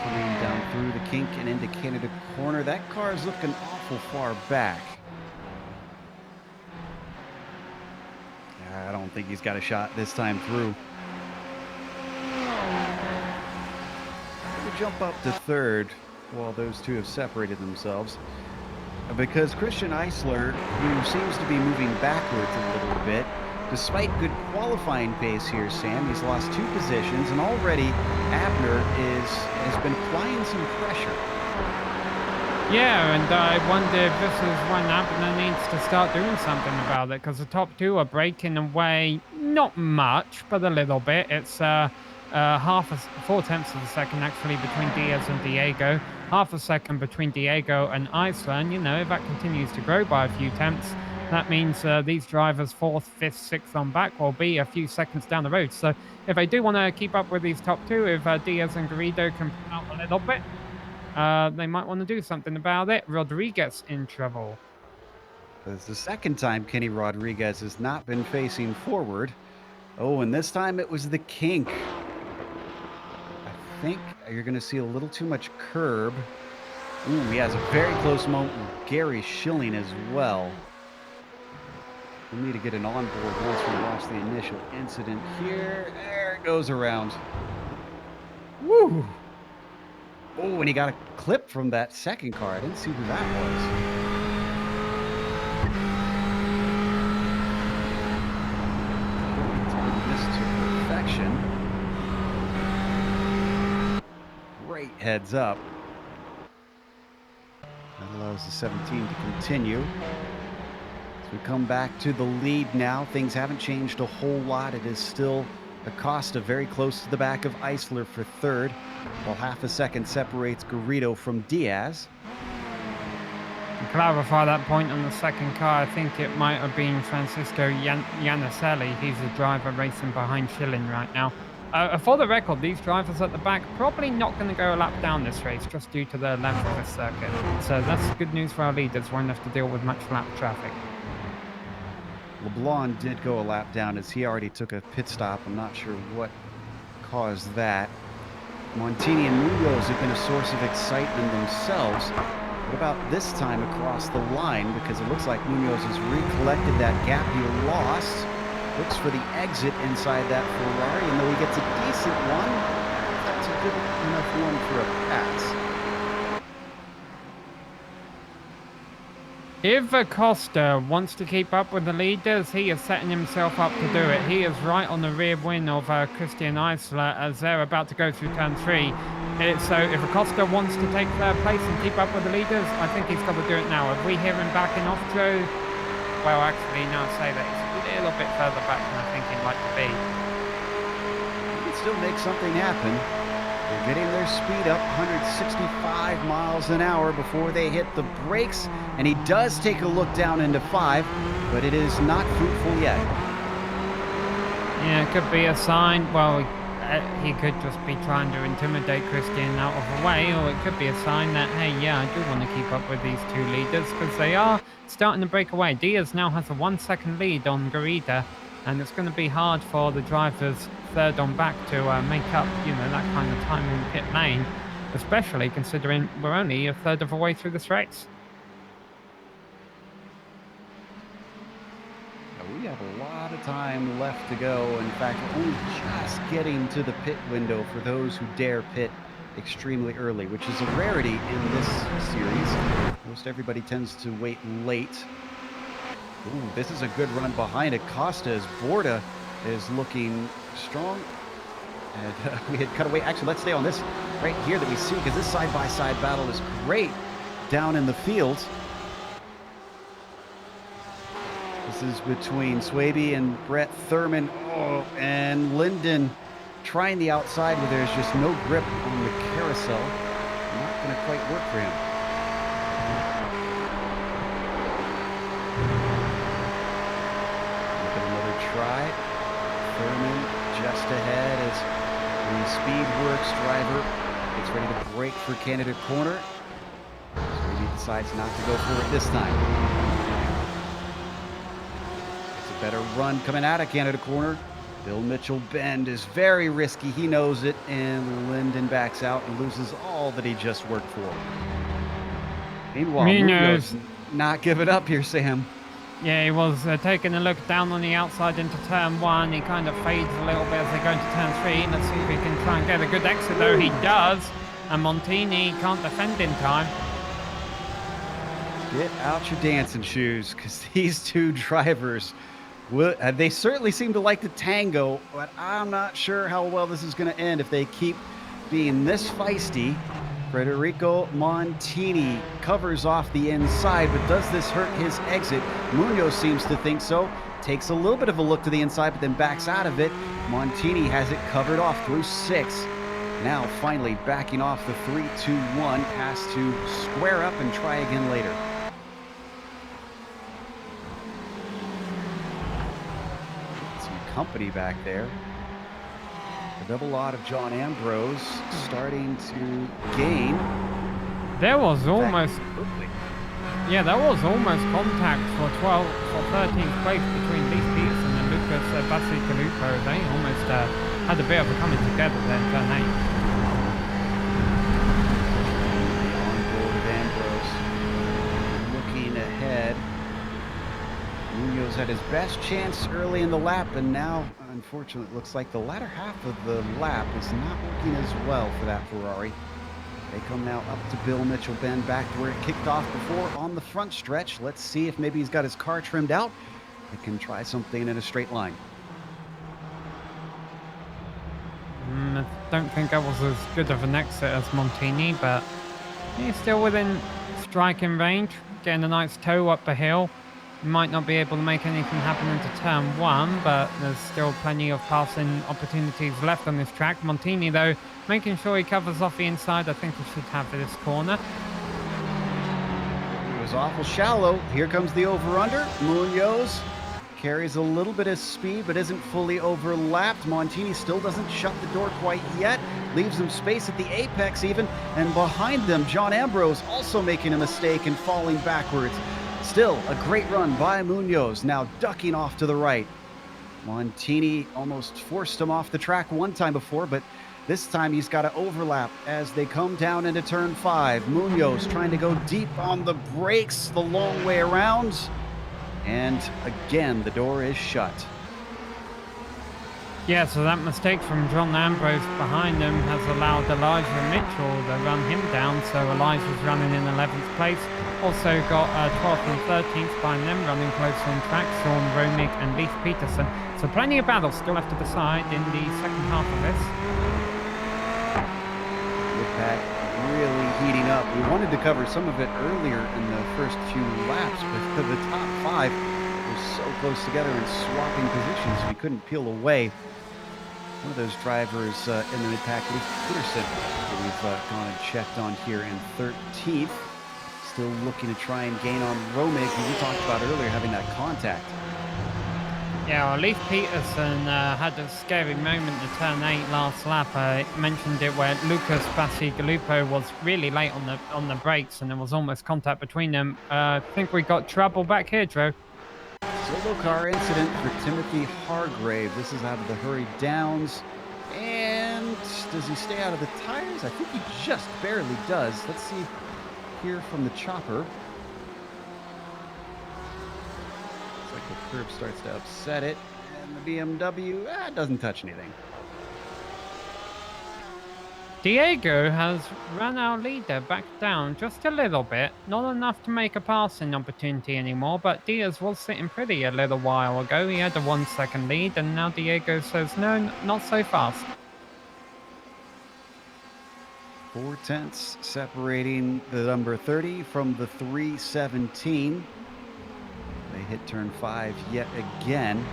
Coming down through the kink and into Canada corner. That car is looking awful far back. I don't think he's got a shot this time through. We'll jump up to 3rd while those two have separated themselves. Because Christian Eisler, who seems to be moving backwards a little bit, despite good qualifying pace here, Sam, he's lost 2 positions, and already Abner has been applying some pressure. Yeah, and I wonder if this is when Abner needs to start doing something about it, because the top 2 are breaking away, not much, but a little bit. It's 4 tenths of a second actually between Diaz and Diego, half a second between Diego and Isla. And, you know, if that continues to grow by a few tenths, that means these drivers 4th, 5th, 6th on back will be a few seconds down the road. So if they do want to keep up with these top two, if Diaz and Garrido can pull out a little bit, they might want to do something about it. Rodriguez in trouble. It's the second time Kenny Rodriguez has not been facing forward. Oh, and this time it was the kink. I think you're going to see a little too much curb. Ooh, he has a very close moment with Gary Schilling as well. We need to get an onboard once we watch the initial incident here. There it goes around. Woo! Oh, and he got a clip from that second car. I didn't see who that was. This to perfection. Great heads up. That allows the 17 to continue. As we come back to the lead now, things haven't changed a whole lot. It is still Acosta very close to the back of Eisler for third, while half a second separates Garrido from Diaz. To clarify that point on the second car, I think it might have been Francisco Iannicelli. He's the driver racing behind Schilling right now. For the record, these drivers at the back probably not going to go a lap down this race just due to the length of the circuit. So that's good news for our leaders. Won't have to deal with much lap traffic. LeBlanc did go a lap down as he already took a pit stop. I'm not sure what caused that. Montini and Munoz have been a source of excitement themselves. What about this time across the line? Because it looks like Munoz has recollected that gap he lost. Looks for the exit inside that Ferrari, and though he gets a decent one, that's a good enough one for a pass. If Acosta wants to keep up with the leaders, he is setting himself up to do it. He is right on the rear wing of Christian Eisler as they're about to go through turn 3. So if Acosta wants to take third place and keep up with the leaders, I think he's got to do it now. If we hear him backing off, Joe, well, actually, now I say that he's a little bit further back than I think he'd like to be. He can still make something happen. They're getting their speed up 165 miles an hour before they hit the brakes, and he does take a look down into 5, but it is not fruitful yet. Yeah, it could be a sign. Well, he could just be trying to intimidate Christian out of the way, or it could be a sign that, hey, yeah, I do want to keep up with these two leaders because they are starting to break away. Diaz now has a 1 second lead on Garrido, and it's going to be hard for the drivers third on back to make up, you know, that kind of time in pit lane, especially considering we're only a third of the way through this race. We have a lot of time left to go. In fact, we're only just getting to the pit window for those who dare pit extremely early, which is a rarity in this series. Most everybody tends to wait late. Ooh, this is a good run behind Acosta as Borda is looking strong. And we had cut away. Actually, let's stay on this right here that we see, because this side-by-side battle is great down in the field. This is between Swaby and Brett Thurman. Oh, and Linden trying the outside where there's just no grip on the carousel. Not going to quite work for him. Look at another try. Thurman just ahead as the Speedworks driver gets ready to brake for Canada Corner. Swaby decides not to go for it this time. Better run coming out of Canada Corner. Bill Mitchell bend is very risky. He knows it, and Linden backs out and loses all that he just worked for. Meanwhile, Munoz not giving up here, Sam. Yeah, he was taking a look down on the outside into turn 1. He kind of fades a little bit as they go into turn 3. Let's see if he can try and get a good exit, though. He does, and Montini can't defend in time. Get out your dancing shoes, because these two drivers, they certainly seem to like the tango, but I'm not sure how well this is going to end if they keep being this feisty. Federico Montini covers off the inside, but does this hurt his exit? Munoz seems to think so. Takes a little bit of a look to the inside, but then backs out of it. Montini has it covered off through 6. Now finally backing off the 3-2-1. Has to square up and try again later. Some company back there. The double odd of John Ambrose starting to gain. There was almost... Yeah, that was almost contact for 13th place between Leif Peterson and Lucas Bacigalupo. They almost had a bit of a coming together there in turn 8. On board with Ambrose. Looking ahead. Munoz had his best chance early in the lap, and now, unfortunately, it looks like the latter half of the lap is not working as well for that Ferrari. They come now up to Bill Mitchell Bend, back to where it kicked off before on the front stretch. Let's see if maybe he's got his car trimmed out and can try something in a straight line. I don't think that was as good of an exit as Montini, but he's still within striking range, getting a nice toe up the hill. He might not be able to make anything happen into turn 1, but there's still plenty of passing opportunities left on this track. Montini, though, making sure he covers off the inside. I think he should have this corner. It was awful shallow. Here comes the over-under. Munoz carries a little bit of speed, but isn't fully overlapped. Montini still doesn't shut the door quite yet. Leaves him space at the apex even. And behind them, John Ambrose also making a mistake and falling backwards. Still a great run by Munoz, now ducking off to the right. Montini almost forced him off the track one time before, but this time he's got to overlap as they come down into turn 5. Munoz trying to go deep on the brakes the long way around. And again, the door is shut. Yeah, so that mistake from John Ambrose behind him has allowed Elijah Mitchell to run him down. So Elijah's running in 11th place. Also got 12th and 13th behind them, running closer in track, Sean Romig and Leif Peterson. So plenty of battles still left to decide in the second half of this. With that really heating up. We wanted to cover some of it earlier in the first few laps, but the top 5 were so close together and swapping positions we couldn't peel away. One of those drivers in the mid-pack, Leif Peterson, that we've gone and checked on here in 13th. Still looking to try and gain on Romig, who we talked about earlier, having that contact. Yeah, well, Leif Peterson had a scary moment in turn 8 last lap. I mentioned it where Lucas Bacigalupo was really late on the brakes, and there was almost contact between them. I think we got trouble back here, Joe. Solo car incident for Timothy Hargrave. This is out of the Hurry Downs. And does he stay out of the tires? I think he just barely does. Let's see here from the chopper. Looks like the curb starts to upset it. And the BMW doesn't touch anything. Diego has run our leader back down just a little bit. Not enough to make a passing opportunity anymore, but Diaz was sitting pretty a little while ago. He had a 1 second lead, and now Diego says, no, not so fast. 4 tenths separating the number 30 from the 317. They hit turn 5 yet again.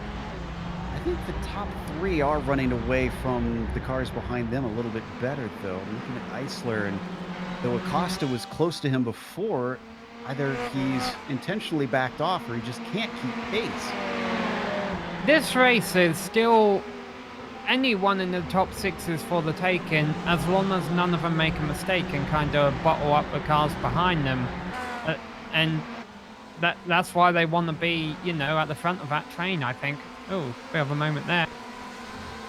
I think the top 3 are running away from the cars behind them a little bit better, though. Looking at Eisler, and though Acosta was close to him before, either he's intentionally backed off or he just can't keep pace. This race is still anyone in the top 6 is for the taking, as long as none of them make a mistake and kind of bottle up the cars behind them. And that's why they want to be, you know, at the front of that train, I think. Oh, bit of a moment there.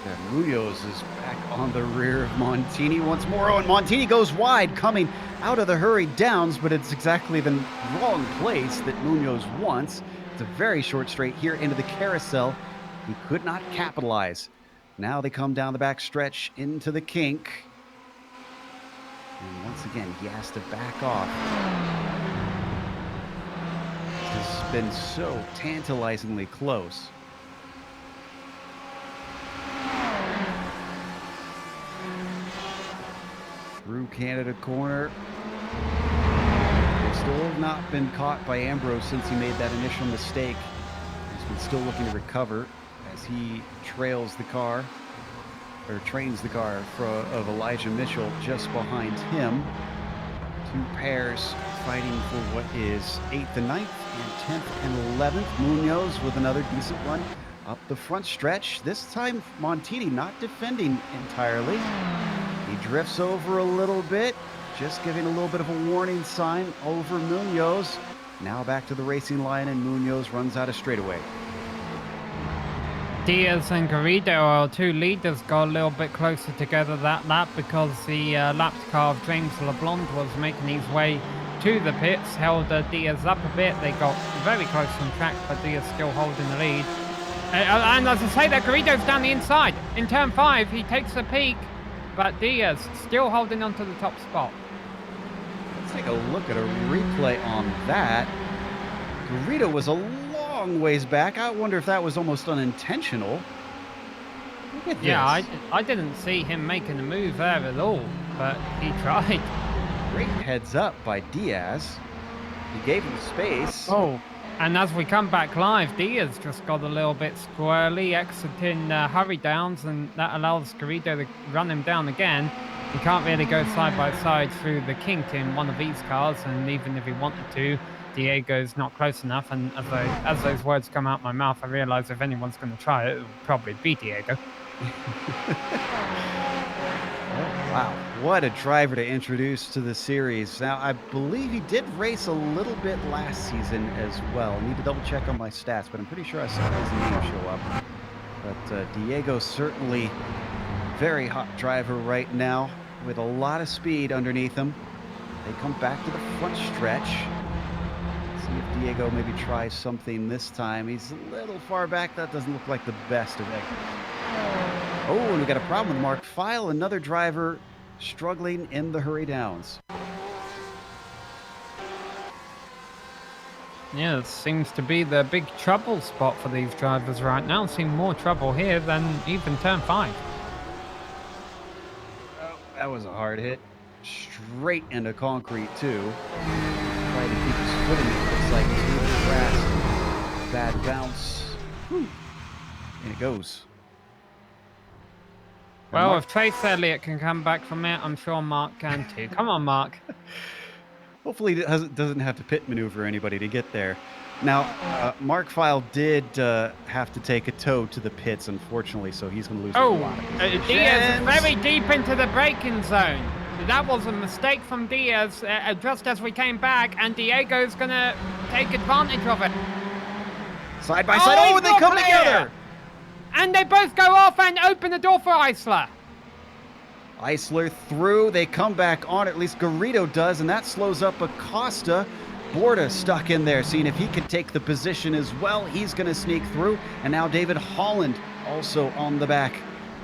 Yeah, Munoz is back on the rear of Montini once more. Oh, and Montini goes wide, coming out of the Hurry Downs, but it's exactly the wrong place that Munoz wants. It's a very short straight here into the carousel. He could not capitalize. Now they come down the back stretch into the kink. And once again, he has to back off. This has been so tantalizingly close. Through Canada corner. There's still not been caught by Ambrose since he made that initial mistake. He's been still looking to recover as he trails the car, or trains the car of Elijah Mitchell just behind him. Two pairs fighting for what is 8th and 9th and 10th and 11th. Munoz with another decent run up the front stretch. This time Montini not defending entirely. He drifts over a little bit, just giving a little bit of a warning sign over Munoz. Now back to the racing line, and Munoz runs out of straightaway. Diaz and Garrido, our two leaders, got a little bit closer together that lap because the lapped car of James LeBlanc was making his way to the pits, held Diaz up a bit. They got very close on track, but Diaz still holding the lead. And as I say that, Garrido's down the inside. In turn 5, he takes a peek, but Diaz still holding on to the top spot. Let's take a look at a replay on that. Garrido was a long ways back. I wonder if that was almost unintentional. Look at this. Yeah, I didn't see him making a move there at all, but he tried. Great heads up by Diaz. He gave him space. Oh, and as we come back live, Diaz just got a little bit squirrely, exiting hurry downs, and that allows Garrido to run him down again. He can't really go side by side through the kink in one of these cars, and even if he wanted to, Diego's not close enough. And as those words come out my mouth, I realize if anyone's going to try it, it would probably be Diego. Wow, what a driver to introduce to the series. Now, I believe he did race a little bit last season as well. I need to double check on my stats, but I'm pretty sure I saw his name show up. But Diego certainly very hot driver right now with a lot of speed underneath him. They come back to the front stretch. See if Diego maybe tries something this time. He's a little far back. That doesn't look like the best of it. Oh, and we got a problem with Mark File, another driver struggling in the hurry downs. Yeah, it seems to be the big trouble spot for these drivers right now. Seeing more trouble here than even turn 5. Oh, that was a hard hit. Straight into concrete, too. Trying to keep his footing. It looks like he's moving the grass. Bad bounce. Whew. And it goes. Well, if Trace Elliott can come back from it, I'm sure Mark can too. Come on, Mark. Hopefully he doesn't have to pit maneuver anybody to get there. Now, Mark File did have to take a tow to the pits, unfortunately, so he's going to lose a lot of positions. Diaz is very deep into the braking zone. That was a mistake from Diaz just as we came back, and Diego's going to take advantage of it. Side by side. Oh, they come together! And they both go off and open the door for Eisler. Eisler through. They come back on, at least Garrido does, and that slows up Acosta. Borda stuck in there, seeing if he could take the position as well. He's going to sneak through. And now David Holland also on the back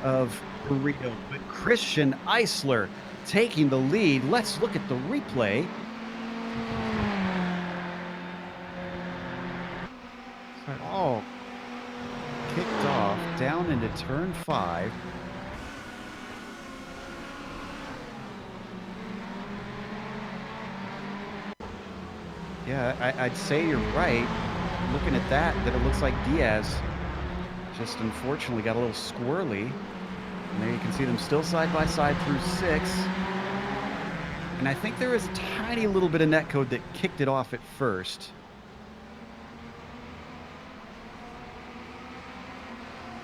of Garrido. But Christian Eisler taking the lead. Let's look at the replay. Oh, kicked off down into turn 5. Yeah, I'd say you're right. Looking at that it looks like Diaz just unfortunately got a little squirrely. And there you can see them still side by side through 6. And I think there is a tiny little bit of netcode that kicked it off at first.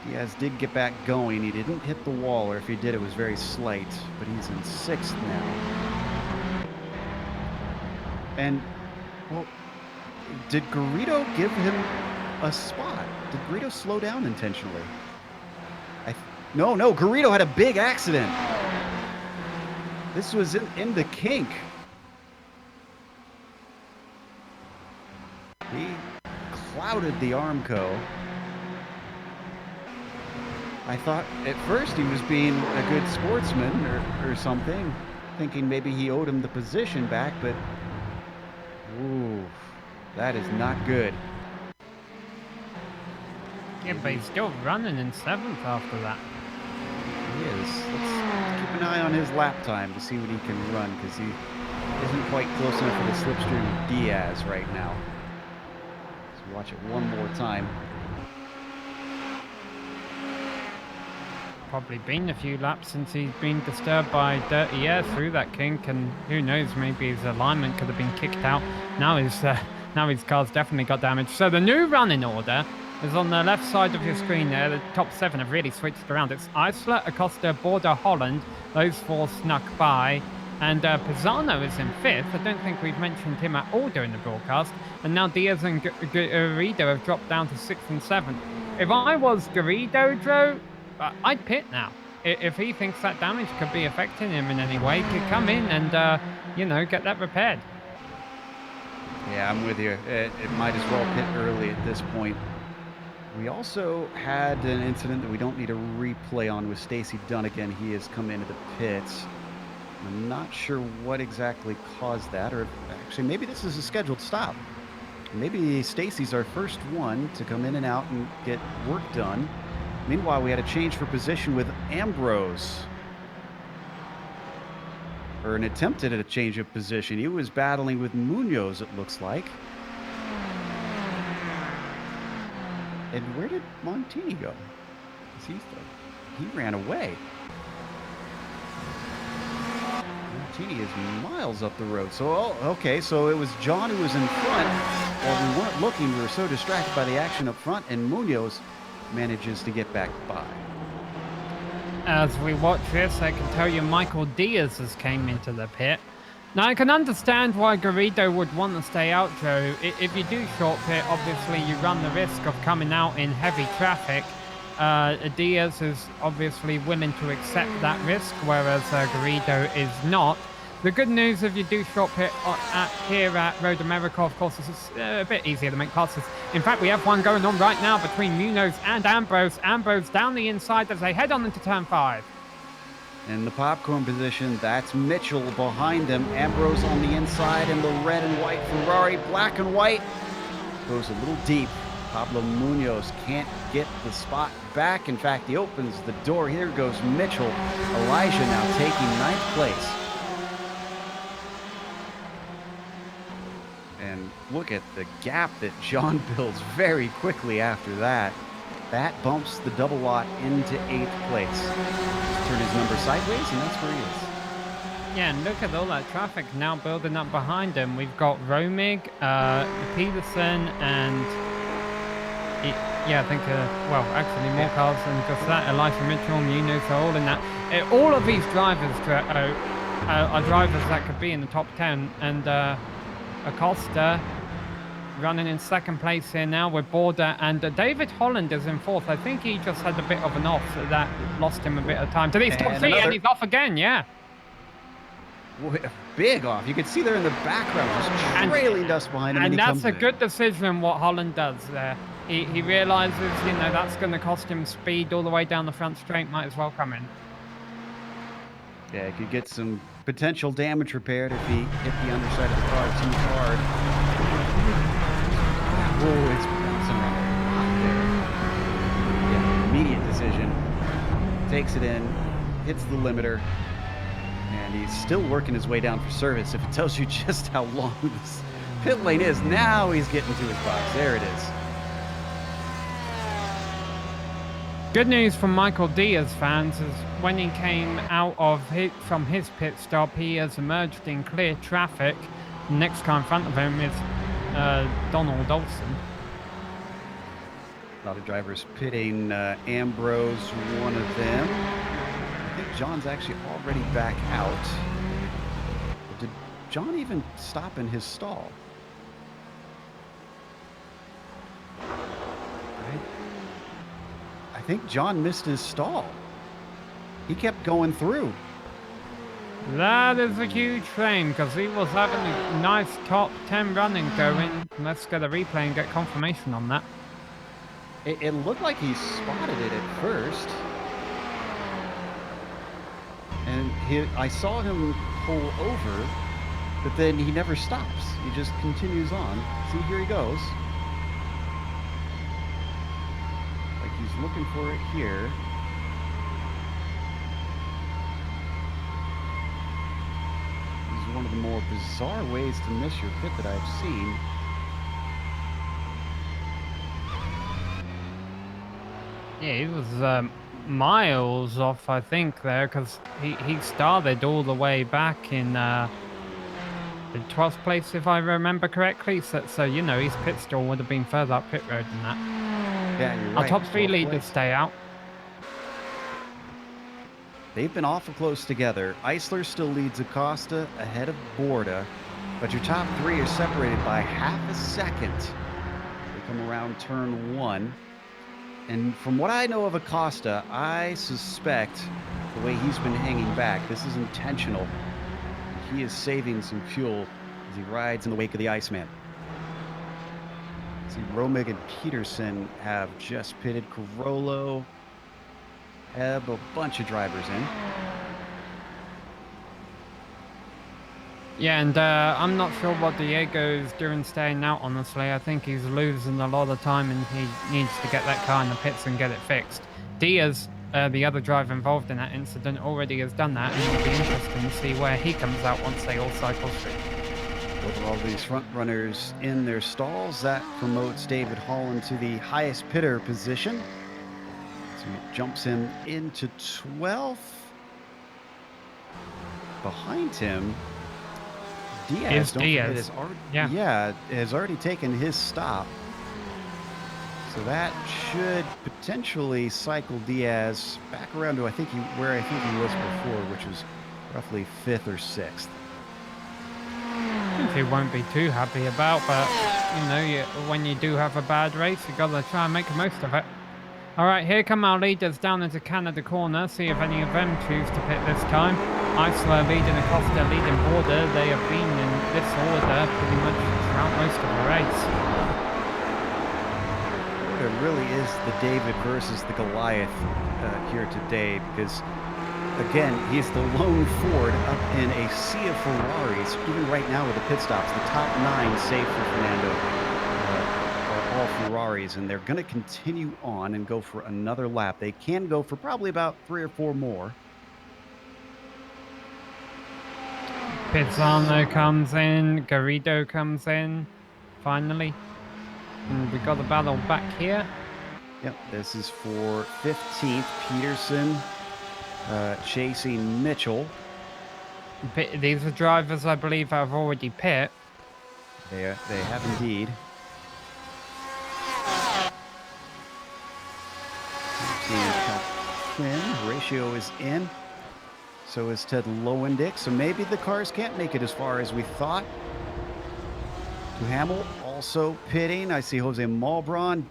Diaz did get back going. He didn't hit the wall, or if he did, it was very slight. But he's in 6th now. And, well, did Garrido give him a spot? Did Garrido slow down intentionally? No, Garrido had a big accident. This was in the kink. He clouded the Armco. I thought at first he was being a good sportsman or something, thinking maybe he owed him the position back, but ooh, that is not good. Yeah, but he's still running in 7th after that. He is. Let's keep an eye on his lap time to see what he can run, because he isn't quite close enough for the slipstream of Diaz right now. So watch it one more time. Probably been a few laps since he's been disturbed by dirty air through that kink, and who knows, maybe his alignment could have been kicked out. Now his car's definitely got damaged. So the new running order is on the left side of your screen there. The top 7 have really switched around. It's Isola, Acosta, Border, Holland. Those 4 snuck by. And Pisano is in 5th. I don't think we've mentioned him at all during the broadcast. And now Diaz and Garrido have dropped down to 6th and 7th. If I was Garrido, Joe, I'd pit now. If he thinks that damage could be affecting him in any way, he could come in and, get that repaired. Yeah, I'm with you. It might as well pit early at this point. We also had an incident that we don't need a replay on with Stacey Dunnigan. He has come into the pits. I'm not sure what exactly caused that, or actually maybe this is a scheduled stop. Maybe Stacey's our first one to come in and out and get work done. Meanwhile, we had a change for position with Ambrose. Or an attempt at a change of position. He was battling with Munoz, it looks like. And where did Montini go? He ran away. Montini is miles up the road. So, okay, so it was John who was in front. While we weren't looking, we were so distracted by the action up front, and Munoz manages to get back by. As we watch this, I can tell you Michael Diaz has came into the pit. Now, I can understand why Garrido would want to stay out, Joe. If you do short pit, obviously you run the risk of coming out in heavy traffic. Diaz is obviously willing to accept that risk, whereas Garrido is not. The good news if you do short pit here at Road America, of course, is it's a bit easier to make passes. In fact, we have one going on right now between Munoz and Ambrose. Ambrose down the inside as they head on into turn 5. In the popcorn position, that's Mitchell behind him. Ambrose on the inside in the red and white Ferrari. Black and white goes a little deep. Pablo Munoz can't get the spot back. In fact, he opens the door. Here goes Mitchell. Elijah now taking 9th place. And look at the gap that John builds very quickly after that. That bumps the double lot into 8th place. Just turn his number sideways, and that's where he is. Yeah, and look at all that traffic now building up behind him. We've got Romig, Peterson, and I think, actually more cars than just that. Elisha Mitchell, Munoz are all in that. All of these drivers are drivers that could be in the top 10, and Acosta running in 2nd place here now with Border, and David Holland is in 4th. I think he just had a bit of an off, so that lost him a bit of time. To these top 3, and he's off again, yeah. Big off. You can see there in the background, just trailing dust behind him. And that's a good decision what Holland does there. He realizes, that's going to cost him speed all the way down the front straight. Might as well come in. Yeah, he could get some potential damage repaired if he hit the underside of the car too hard. Oh, it's bouncing around there. Yeah, immediate decision. Takes it in, hits the limiter, and he's still working his way down for service. If it tells you just how long this pit lane is, now he's getting to his box. There it is. Good news from Michael Diaz fans is when he came out from his pit stop, he has emerged in clear traffic. The next car in front of him is Donald Olsen. A lot of drivers pitting. Ambrose, one of them. I think John's actually already back out. Did John even stop in his stall? I think John missed his stall. He kept going through. That is a huge shame because he was having a nice top 10 running going. Let's get a replay and get confirmation on that. It looked like he spotted it at first. And I saw him pull over, but then he never stops. He just continues on. See, here he goes. He's looking for it here. He's one of the more bizarre ways to miss your pit that I've seen. Yeah, he was miles off, I think, there, because he started all the way back in the 12th place, if I remember correctly. So you know, his pit stall would have been further up pit road than that. Yeah, you're Our right. top 3 12th leaders place. stay out. They've been awful close together. Eisler still leads Acosta ahead of Borda, but your top 3 are separated by half a second. They come around turn 1. And from what I know of Acosta, I suspect the way he's been hanging back, this is intentional. He is saving some fuel as he rides in the wake of the Iceman. See, Romig and Peterson have just pitted. Carollo, Ebb, a bunch of drivers in. Yeah, and I'm not sure what Diego's doing staying out, honestly. I think he's losing a lot of time and he needs to get that car in the pits and get it fixed. Diaz, the other driver involved in that incident, already has done that, and it'll be interesting to see where he comes out once they all cycle through. With all these front runners in their stalls, that promotes David Holland to the highest pitter position. So he jumps him into 12th. Behind him, Diaz, don't forget, has already, has already taken his stop. So that should potentially cycle Diaz back around to where I think he was before, which was roughly 5th or 6th. Which he won't be too happy about, but you know, when you do have a bad race, you gotta try and make the most of it. All right, here come our leaders down into Canada corner. See if any of them choose to pit this time. Eisler leading Acosta, leading Border. They have been in this order pretty much throughout most of the race. It really is the David versus the Goliath here today, because again, he's the lone Ford up in a sea of Ferraris. Even right now with the pit stops, the top 9 save for Fernando are all Ferraris, and they're going to continue on and go for another lap. They can go for probably about 3 or 4 more. Pizzano comes in, Garrido comes in, finally. And we got the battle back here. Yep, this is for 15th. Peterson chasing Mitchell. These are drivers, I believe, that have already pit. They have indeed. Quinn, Ratio is in. So is Ted Lowendick. So maybe the cars can't make it as far as we thought. Hamill also pitting. I see Jose Malbron.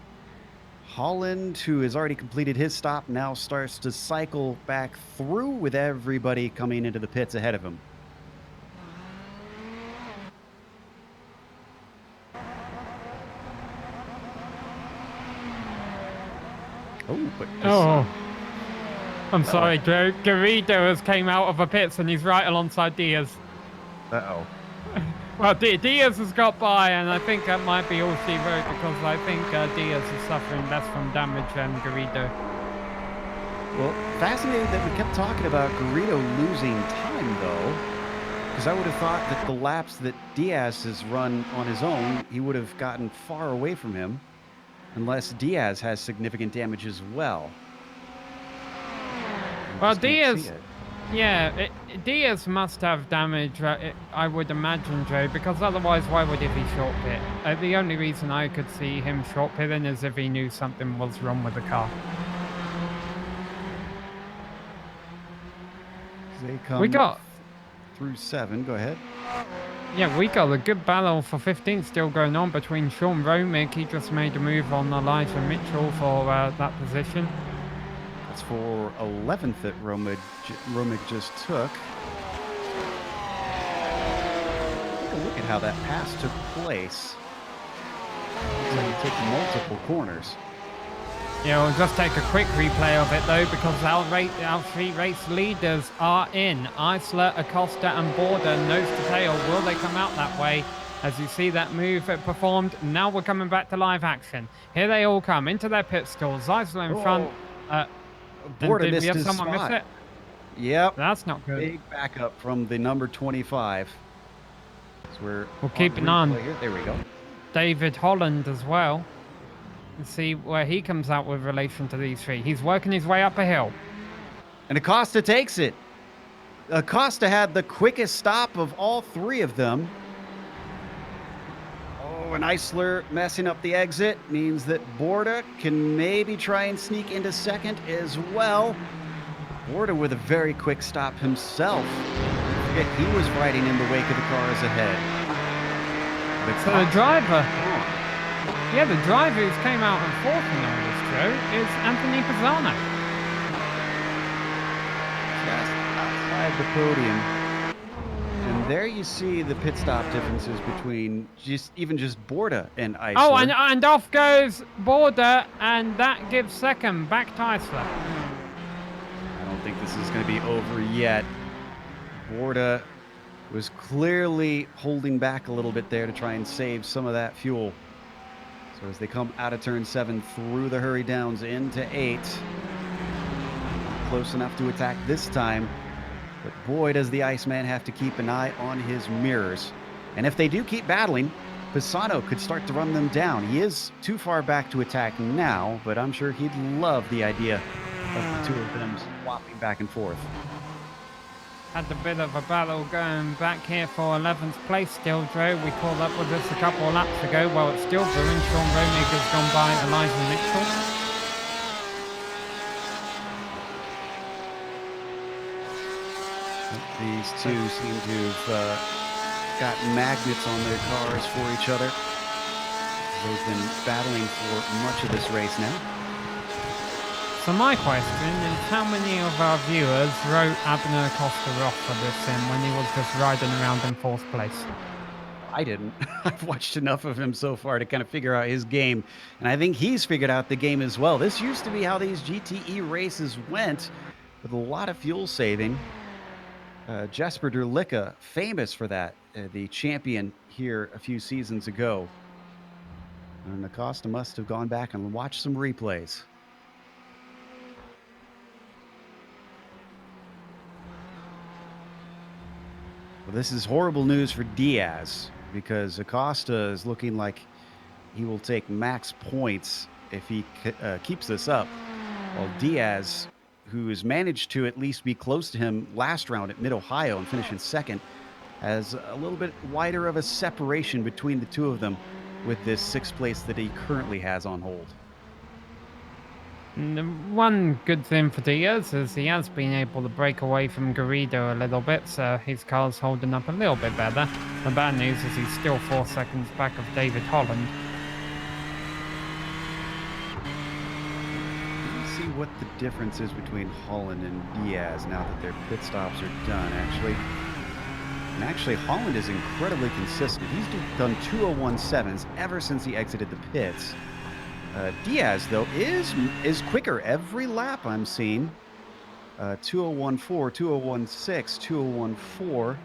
Holland, who has already completed his stop, now starts to cycle back through with everybody coming into the pits ahead of him. I'm sorry, Joe. Garrido has came out of the pits and he's right alongside Diaz. Uh-oh. Well, Diaz has got by, and I think that might be all she wrote, because I think Diaz is suffering less from damage than Garrido. Well, fascinating that we kept talking about Garrido losing time, though, because I would have thought that the laps that Diaz has run on his own, he would have gotten far away from him, unless Diaz has significant damage as well. Well, Diaz... Yeah, Diaz must have damage, I would imagine, Joe, because otherwise why would he be short pit? The only reason I could see him short pitting is if he knew something was wrong with the car. They come through 7, go ahead. Yeah, we got a good battle for 15 still going on between Sean Romig. He just made a move on Elijah Mitchell for that position. That's for 11th that Romig just took. Take a look at how that pass took place. Looks like he took multiple corners. Yeah, we'll just take a quick replay of it, though, because our 3 race leaders are in. Eisler, Acosta, and Border, nose to tail. Will they come out that way? As you see that move performed, now we're coming back to live action. Here they all come into their pit stalls. Eisler in front. Border did missed we have his someone spot. miss it? Yep. That's not good. Big backup from the number 25. We'll keep an eye on here. There we go. David Holland as well. And see where he comes out with relation to these three. He's working his way up a hill. And Acosta takes it. Acosta had the quickest stop of all three of them. Oh, and Eisler messing up the exit means that Borda can maybe try and sneak into second as well. Borda with a very quick stop himself. Forget he was riding in the wake of the cars ahead. So the driver, the driver who's came out in fourth in all this, Joe, is Anthony Pisano. Just outside the podium. And there you see the pit stop differences between just Borda and Eisler. Oh, and off goes Borda, and that gives second back to Eisler. I don't think this is going to be over yet. Borda was clearly holding back a little bit there to try and save some of that fuel. So as they come out of turn 7 through the hurry downs into 8, close enough to attack this time, but boy does the Iceman have to keep an eye on his mirrors. And if they do keep battling, Pisano could start to run them down. He is too far back to attack now, but I'm sure he'd love the idea of the two of them swapping back and forth. Had a bit of a battle going back here for 11th place still, Joe. We called up with this a couple of laps ago. Well, it's still brewing. Sean Ronig has gone by Elijah Mitchell. These two seem to have got magnets on their cars for each other. They've been battling for much of this race now. So my question is, how many of our viewers wrote Abner Acosta off for this sim when he was just riding around in fourth place? I didn't. I've watched enough of him so far to kind of figure out his game, and I think he's figured out the game as well. This used to be how these GTE races went, with a lot of fuel saving. Jesper Derlicka, famous for that, the champion here a few seasons ago. And Acosta must have gone back and watched some replays. Well, this is horrible news for Diaz, because Acosta is looking like he will take max points if he keeps this up, while Diaz, who has managed to at least be close to him last round at Mid-Ohio and finish in second, has a little bit wider of a separation between the two of them with this 6th place that he currently has on hold. And the one good thing for Diaz is he has been able to break away from Garrido a little bit, so his car's holding up a little bit better. The bad news is he's still 4 seconds back of David Holland. Let's see what the difference is between Holland and Diaz now that their pit stops are done, actually. And actually, Holland is incredibly consistent. He's done 2:01.7s ever since he exited the pits. Diaz, though, is quicker every lap I'm seeing. 2:01.4, 2:01.6, 2:01.4.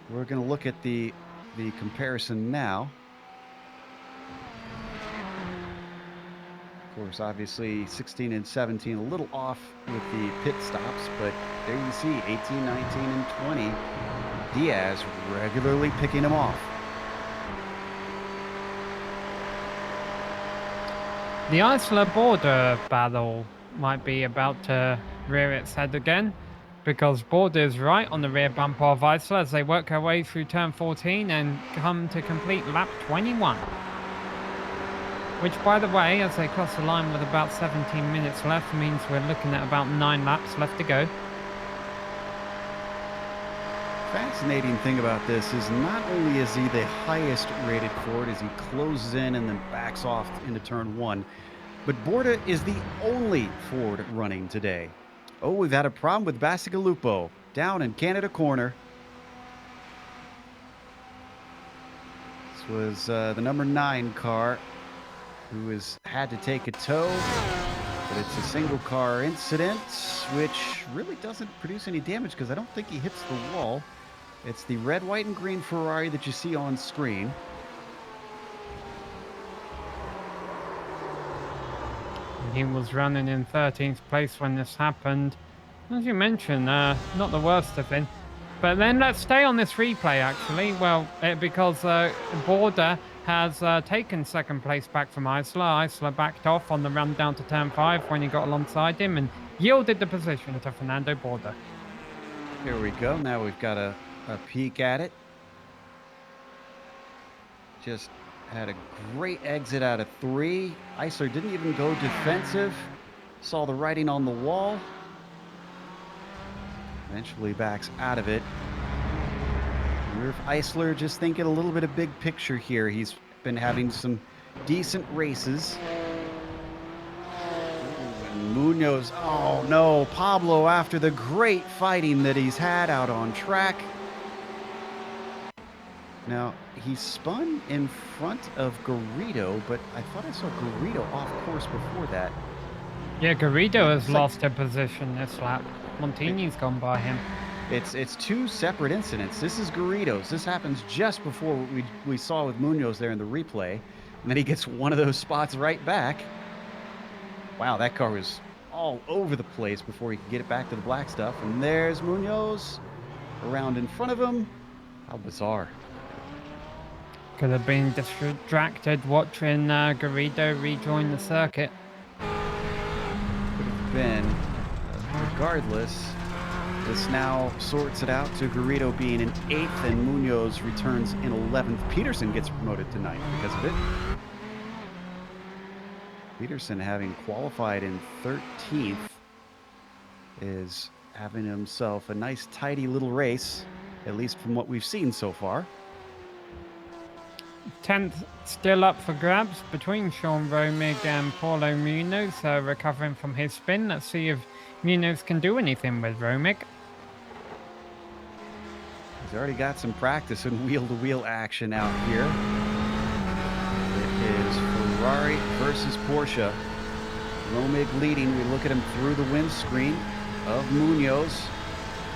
We're going to look at the comparison now. Of course, obviously, 16 and 17 a little off with the pit stops, but there you see 18, 19, and 20. Diaz regularly picking him off. The Eisler-Borda battle might be about to rear its head again, because Borda is right on the rear bumper of Eisler as they work their way through turn 14 and come to complete lap 21. Which, by the way, as they cross the line with about 17 minutes left, means we're looking at about 9 laps left to go. Fascinating thing about this is not only is he the highest rated Ford as he closes in and then backs off into turn 1, but Borda is the only Ford running today. Oh, we've had a problem with Bacigalupo down in Canada Corner. This was the number 9 car who has had to take a tow, but it's a single car incident, which really doesn't produce any damage because I don't think he hits the wall. It's the red, white, and green Ferrari that you see on screen. He was running in 13th place when this happened. As you mentioned, not the worst of it. But then let's stay on this replay, actually. Well, because Border has taken second place back from Isla. Isla backed off on the run down to turn 5 when he got alongside him and yielded the position to Fernando Border. Here we go. Now we've got a peek at it. Just had a great exit out of 3. Isler didn't even go defensive. Saw the writing on the wall. Eventually backs out of it. I wonder if Isler just thinking a little bit of big picture here. He's been having some decent races. And Munoz, oh no, Pablo, after the great fighting that he's had out on track. Now, he spun in front of Garrido, but I thought I saw Garrido off course before that. Yeah, Garrido has lost a position this lap. Montini's gone by him. It's 2 separate incidents. This is Garrido's. This happens just before what we saw with Munoz there in the replay. And then he gets one of those spots right back. Wow, that car was all over the place before he could get it back to the black stuff. And there's Munoz around in front of him. How bizarre. Could have been distracted watching Garrido rejoin the circuit. Could have been. Regardless, this now sorts it out to Garrido being in 8th and Munoz returns in 11th. Peterson gets promoted tonight because of it. Peterson, having qualified in 13th, is having himself a nice tidy little race, at least from what we've seen so far. 10th still up for grabs between Sean Romig and Paulo Munoz, recovering from his spin. Let's see if Munoz can do anything with Romig. He's already got some practice in wheel-to-wheel action out here. It is Ferrari versus Porsche. Romig leading. We look at him through the windscreen of Munoz.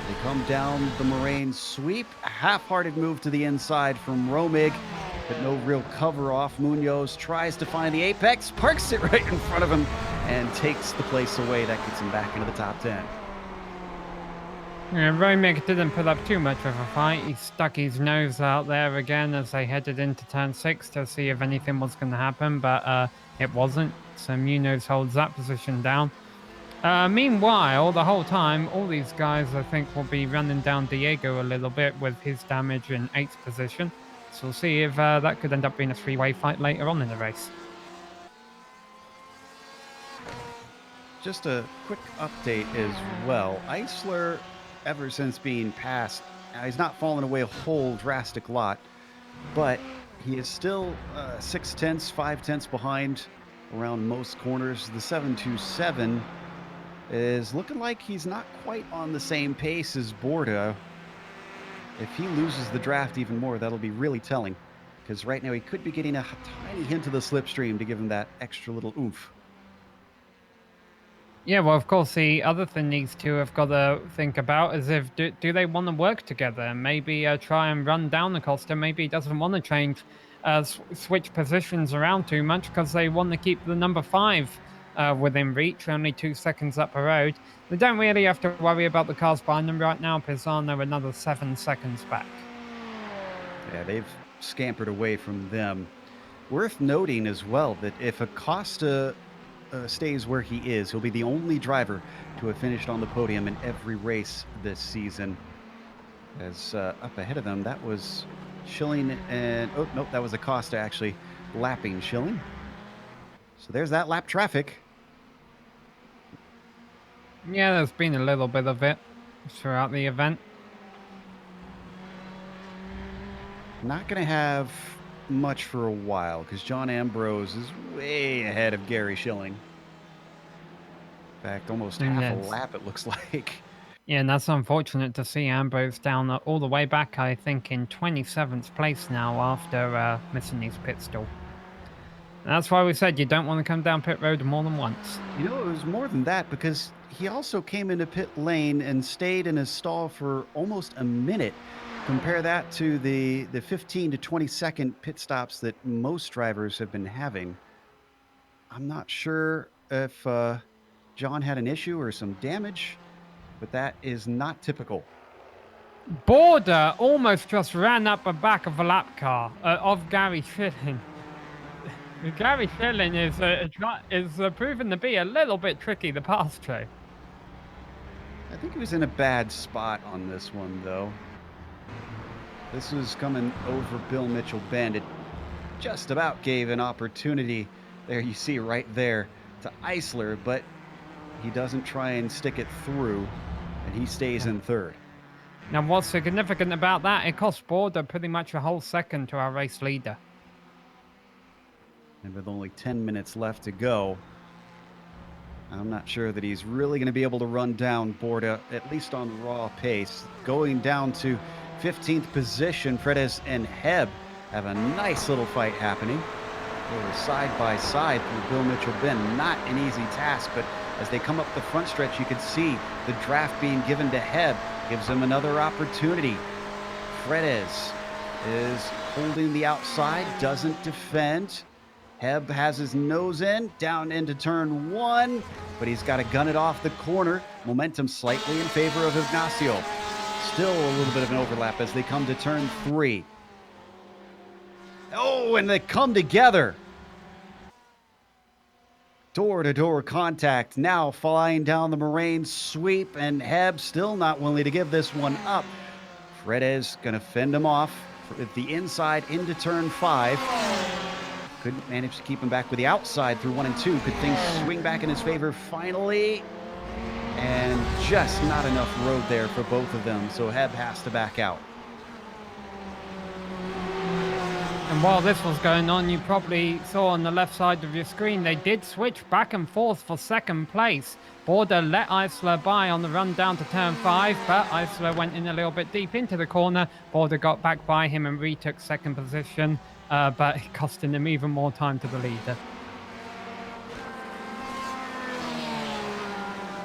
They come down the Moraine sweep. A half-hearted move to the inside from Romig, but no real cover off. Munoz tries to find the apex, parks it right in front of him, and takes the place away. That gets him back into the top 10. Yeah, Romig didn't put up too much of a fight. He stuck his nose out there again as they headed into turn 6 to see if anything was going to happen, but it wasn't. So Munoz holds that position down. Meanwhile, the whole time, all these guys, I think, will be running down Diego a little bit with his damage in 8th position. So we'll see if that could end up being a 3-way fight later on in the race. Just a quick update as well. Isler, ever since being passed, he's not fallen away a whole drastic lot, but he is still 6/10, 5/10 behind around most corners. The 727 is looking like he's not quite on the same pace as Borda. If he loses the draft even more, that'll be really telling, because right now he could be getting a tiny hint of the slipstream to give him that extra little oomph. Yeah, well, of course, the other thing these two have got to think about is if do they want to work together? Maybe try and run down Acosta. Maybe he doesn't want to change, switch positions around too much because they want to keep the number 5 within reach, only 2 seconds up the road. They don't really have to worry about the cars behind them right now. Pisano another 7 seconds back. Yeah, they've scampered away from them. Worth noting as well that if Acosta stays where he is, he'll be the only driver to have finished on the podium in every race this season. As up ahead of them, that was Schilling and, oh, nope, that was Acosta actually lapping Schilling. So there's that lap traffic. Yeah, there's been a little bit of it throughout the event. Not going to have much for a while because John Ambrose is way ahead of Gary Schilling. In fact, almost half a lap, it looks like. Yeah, and that's unfortunate to see Ambrose down all the way back, I think, in 27th place now after missing his pit stall. And that's why we said you don't want to come down pit road more than once. You know, it was more than that because he also came into pit lane and stayed in his stall for almost a minute. Compare that to the 15 to 20 second pit stops that most drivers have been having. I'm not sure if John had an issue or some damage, but that is not typical Border almost just ran up the back of a lap car of Gary Schilling. Gary Schilling is proven to be a little bit tricky the past show. I think he was in a bad spot on this one, though. This was coming over Bill Mitchell Bend. It just about gave an opportunity, there you see right there, to Eisler, but he doesn't try and stick it through, and he stays in third. Now, what's significant about that, it cost Border pretty much a whole second to our race leader. And with only 10 minutes left to go, I'm not sure that he's really going to be able to run down Borda, at least on raw pace. Going down to 15th position, Fredes and Heb have a nice little fight happening. They were side by side through Bill Mitchell Bend. Not an easy task, but as they come up the front stretch, you can see the draft being given to Heb. Gives him another opportunity. Fredes is holding the outside, doesn't defend. Heb has his nose in, down into turn one, but he's got to gun it off the corner. Momentum slightly in favor of Ignacio. Still a little bit of an overlap as they come to turn three. Oh, and they come together. Door-to-door contact now flying down the Moraine sweep, and Heb still not willing to give this one up. Fredes going to fend him off with the inside into turn five. Couldn't manage to keep him back with the outside through 1 and 2. Could things swing back in his favor finally? And just not enough road there for both of them, so Heb has to back out. And while this was going on, you probably saw on the left side of your screen, they did switch back and forth for second place. Border let Eisler by on the run down to turn 5, but Eisler went in a little bit deep into the corner. Border got back by him and retook second position, but it costing him even more time to the leader.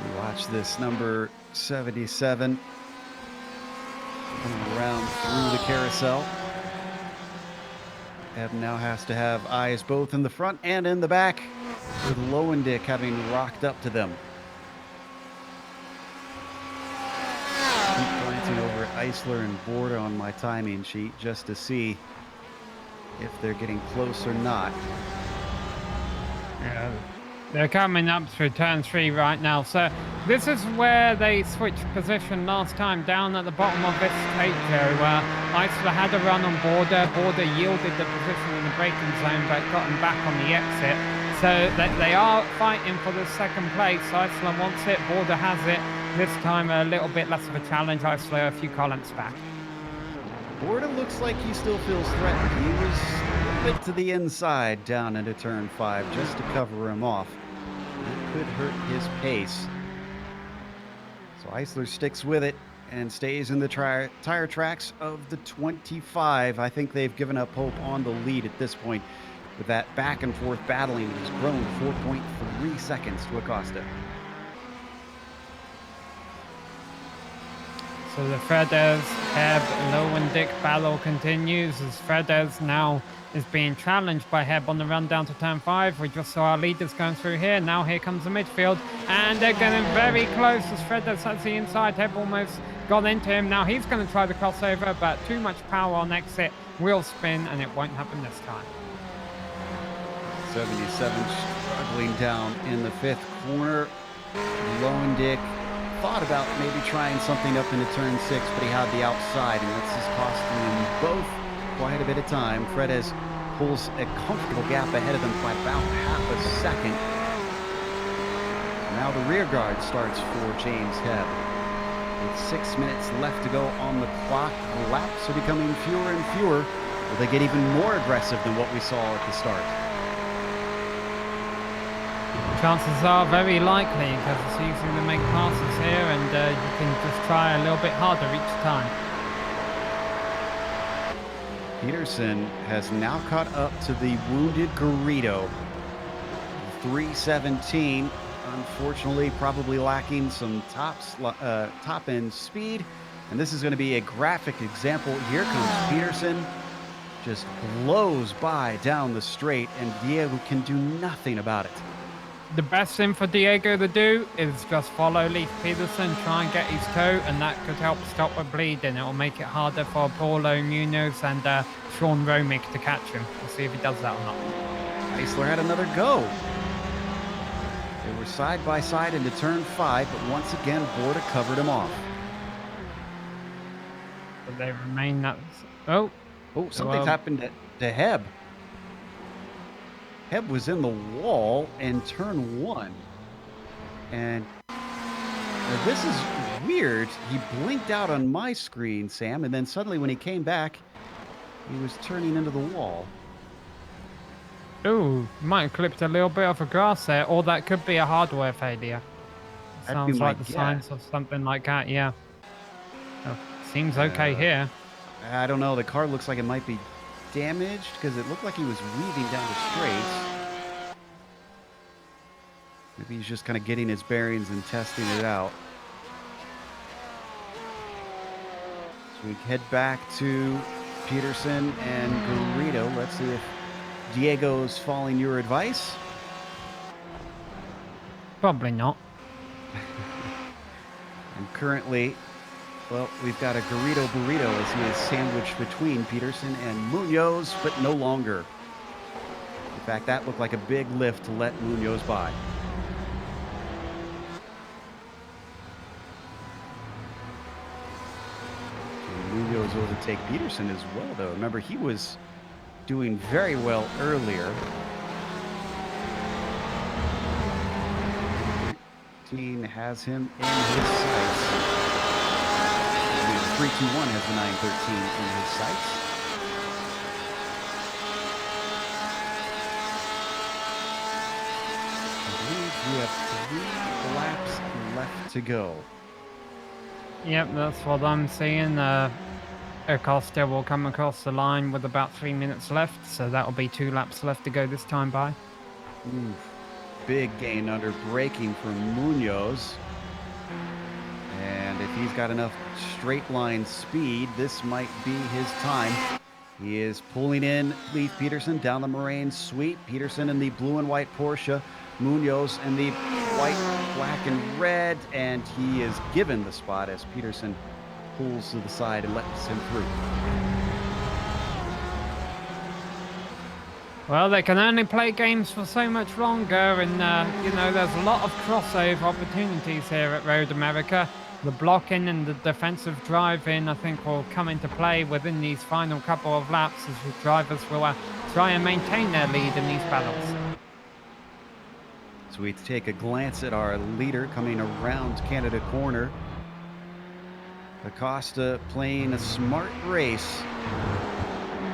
We watch this number 77 coming around through the carousel. Heb now has to have eyes both in the front and in the back, with Lowendick having rocked up to them. Keep glancing over at Eisler and Borda on my timing sheet just to see if they're getting close or not. Yeah. They're coming up through turn 3 right now. So this is where they switched position last time, down at the bottom of this straight, Joe, where Eisler had a run on Border. Border yielded the position in the braking zone, but got him back on the exit. So they are fighting for the second place. Eisler wants it, Border has it. This time a little bit less of a challenge. Eisler a few columns back. Borda looks like he still feels threatened. He was a bit to the inside down into turn 5 just to cover him off. That could hurt his pace. So Eisler sticks with it and stays in the tire tracks of the 25. I think they've given up hope on the lead at this point, with that back and forth battling that has grown 4.3 seconds to Acosta. So the Fredes, Heb, Lowendick battle continues as Fredes now is being challenged by Heb on the run down to turn 5. We just saw our leaders going through here. Now here comes the midfield, and they're getting very close as Fredes has the inside. Heb almost got into him. Now he's going to try the crossover, but too much power on exit. Wheel spin, and it won't happen this time. 77 struggling down in the 5th corner. Lowendick thought about maybe trying something up into turn 6, but he had the outside, and this is costing him both quite a bit of time. Fredes pulls a comfortable gap ahead of them by about half a second. Now the rear guard starts for James Heb. With 6 minutes left to go on the clock, the laps are becoming fewer and fewer. Will they get even more aggressive than what we saw at the start? Chances are very likely, because it's easy to make passes here, and you can just try a little bit harder each time. Peterson has now caught up to the wounded Garrido. 3:17, unfortunately probably lacking some top end speed, and this is going to be a graphic example. Here comes Peterson, just blows by down the straight, and Diego can do nothing about it. The best thing for Diego to do is just follow Leif Peterson, try and get his toe, and that could help stop the bleeding. It will make it harder for Paulo Munoz and Sean Romick to catch him. We'll see if he does that or not. Eisler had another go. They were side by side into turn 5, but once again, Borda covered him off. But they remain that. Oh, Something's happened to Heb. Heb was in the wall in turn 1. And this is weird. He blinked out on my screen, Sam, and then suddenly when he came back, he was turning into the wall. Oh, might have clipped a little bit of a grass there, or that could be a hardware failure. Sounds like the signs of something like that, yeah. Oh, seems okay here. I don't know. The car looks like it might be damaged because it looked like he was weaving down the straights. Maybe he's just kind of getting his bearings and testing it out. So we head back to Peterson and Garrido. Let's see if Diego's following your advice. Probably not. And currently, well, we've got a Garrido burrito as he is sandwiched between Peterson and Munoz, but no longer. In fact, that looked like a big lift to let Munoz by. And Munoz will overtake Peterson as well, though. Remember, he was doing very well earlier. 13 has him in his sights. 3-2-1 has the 913 in his sights. I believe we have 3 laps left to go. Yep, that's what I'm seeing. Acosta will come across the line with about 3 minutes left, so that'll be 2 laps left to go this time by. Ooh, big gain under braking for Munoz. And if he's got enough straight line speed, this might be his time. He is pulling in Leif Peterson down the Moraine sweep. Peterson in the blue and white Porsche. Munoz in the white, black, and red. And he is given the spot as Peterson pulls to the side and lets him through. Well, they can only play games for so much longer, and, you know, there's a lot of crossover opportunities here at Road America. The blocking and the defensive driving, I think, will come into play within these final couple of laps as the drivers will try and maintain their lead in these battles. So we take a glance at our leader coming around Canada corner. Acosta playing a smart race.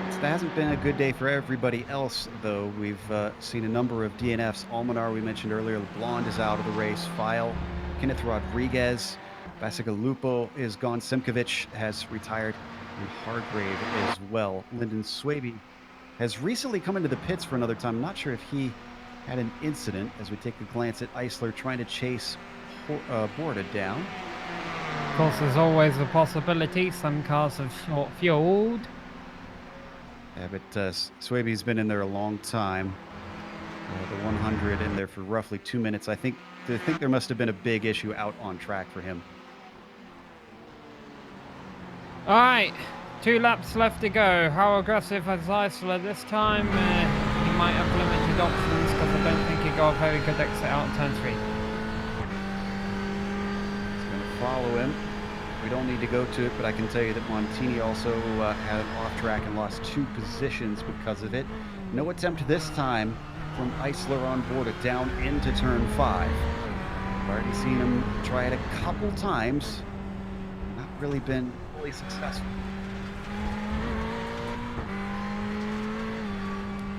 It hasn't been a good day for everybody else, though. We've seen a number of DNFs. Almanar, we mentioned earlier, LeBlond is out of the race. File, Kenneth Rodriguez, Basigalupo is gone. Simkovic has retired, and Hargrave as well. Lyndon Swaby has recently come into the pits for another time. I'm not sure if he had an incident, as we take a glance at Eisler trying to chase Borda down. Of course, there's always a possibility some cars have short-fueled. Yeah, but Swaby's been in there a long time. The 100 in there for roughly 2 minutes. I think there must have been a big issue out on track for him. All right, 2 laps left to go. How aggressive is Eisler this time? He might have limited options because I don't think he got a very good exit out of turn 3. He's going to follow him. We don't need to go to it, but I can tell you that Montini also had it off track and lost 2 positions because of it. No attempt this time from Eisler on board it down into turn 5. I've already seen him try it a couple times. Not really been fully successful.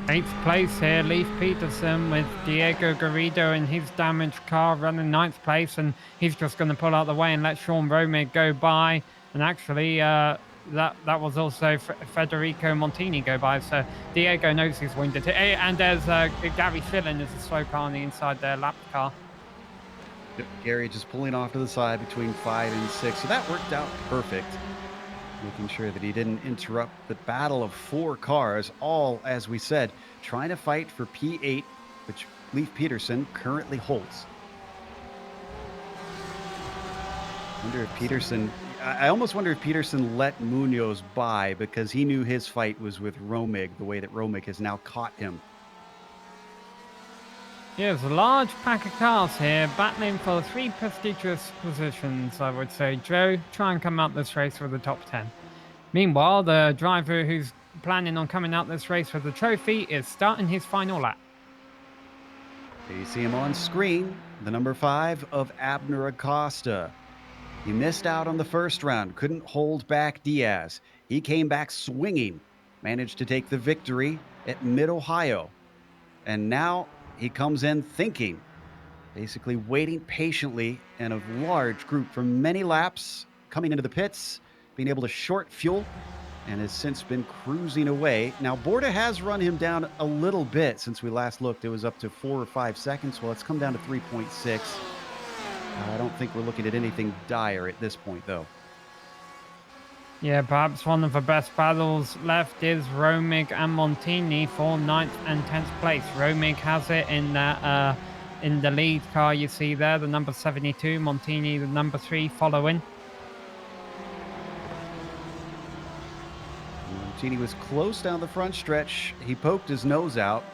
8th place here, Leif Peterson with Diego Garrido in his damaged car running 9th place, and he's just going to pull out the way and let Sean Romig go by. And actually, that was also Federico Montini go by, so Diego knows he's wounded. And there's Gary Shillen is a slow car on the inside there, lap car. Gary just pulling off to the side between 5 and 6, so that worked out perfect. Making sure that he didn't interrupt the battle of 4 cars, all, as we said, trying to fight for P8, which Leif Peterson currently holds. I almost wonder if Peterson let Munoz by because he knew his fight was with Romig, the way that Romig has now caught him. Yeah, there's a large pack of cars here battling for 3 prestigious positions, I would say. Joe, try and come out this race with the top 10. Meanwhile, the driver who's planning on coming out this race with the trophy is starting his final lap. There you see him on screen, the number 5 of Abner Acosta. He missed out on the first round, couldn't hold back Diaz. He came back swinging, managed to take the victory at Mid-Ohio. And now he comes in thinking, basically waiting patiently in a large group for many laps, coming into the pits, being able to short fuel, and has since been cruising away. Now, Borda has run him down a little bit since we last looked. It was up to 4 or 5 seconds. Well, it's come down to 3.6. I don't think we're looking at anything dire at this point, though. Yeah, perhaps one of the best battles left is Romig and Montini for 9th and 10th place. Romig has it in that in the lead car you see there, the number 72. Montini, the number 3, following. Montini was close down the front stretch. He poked his nose out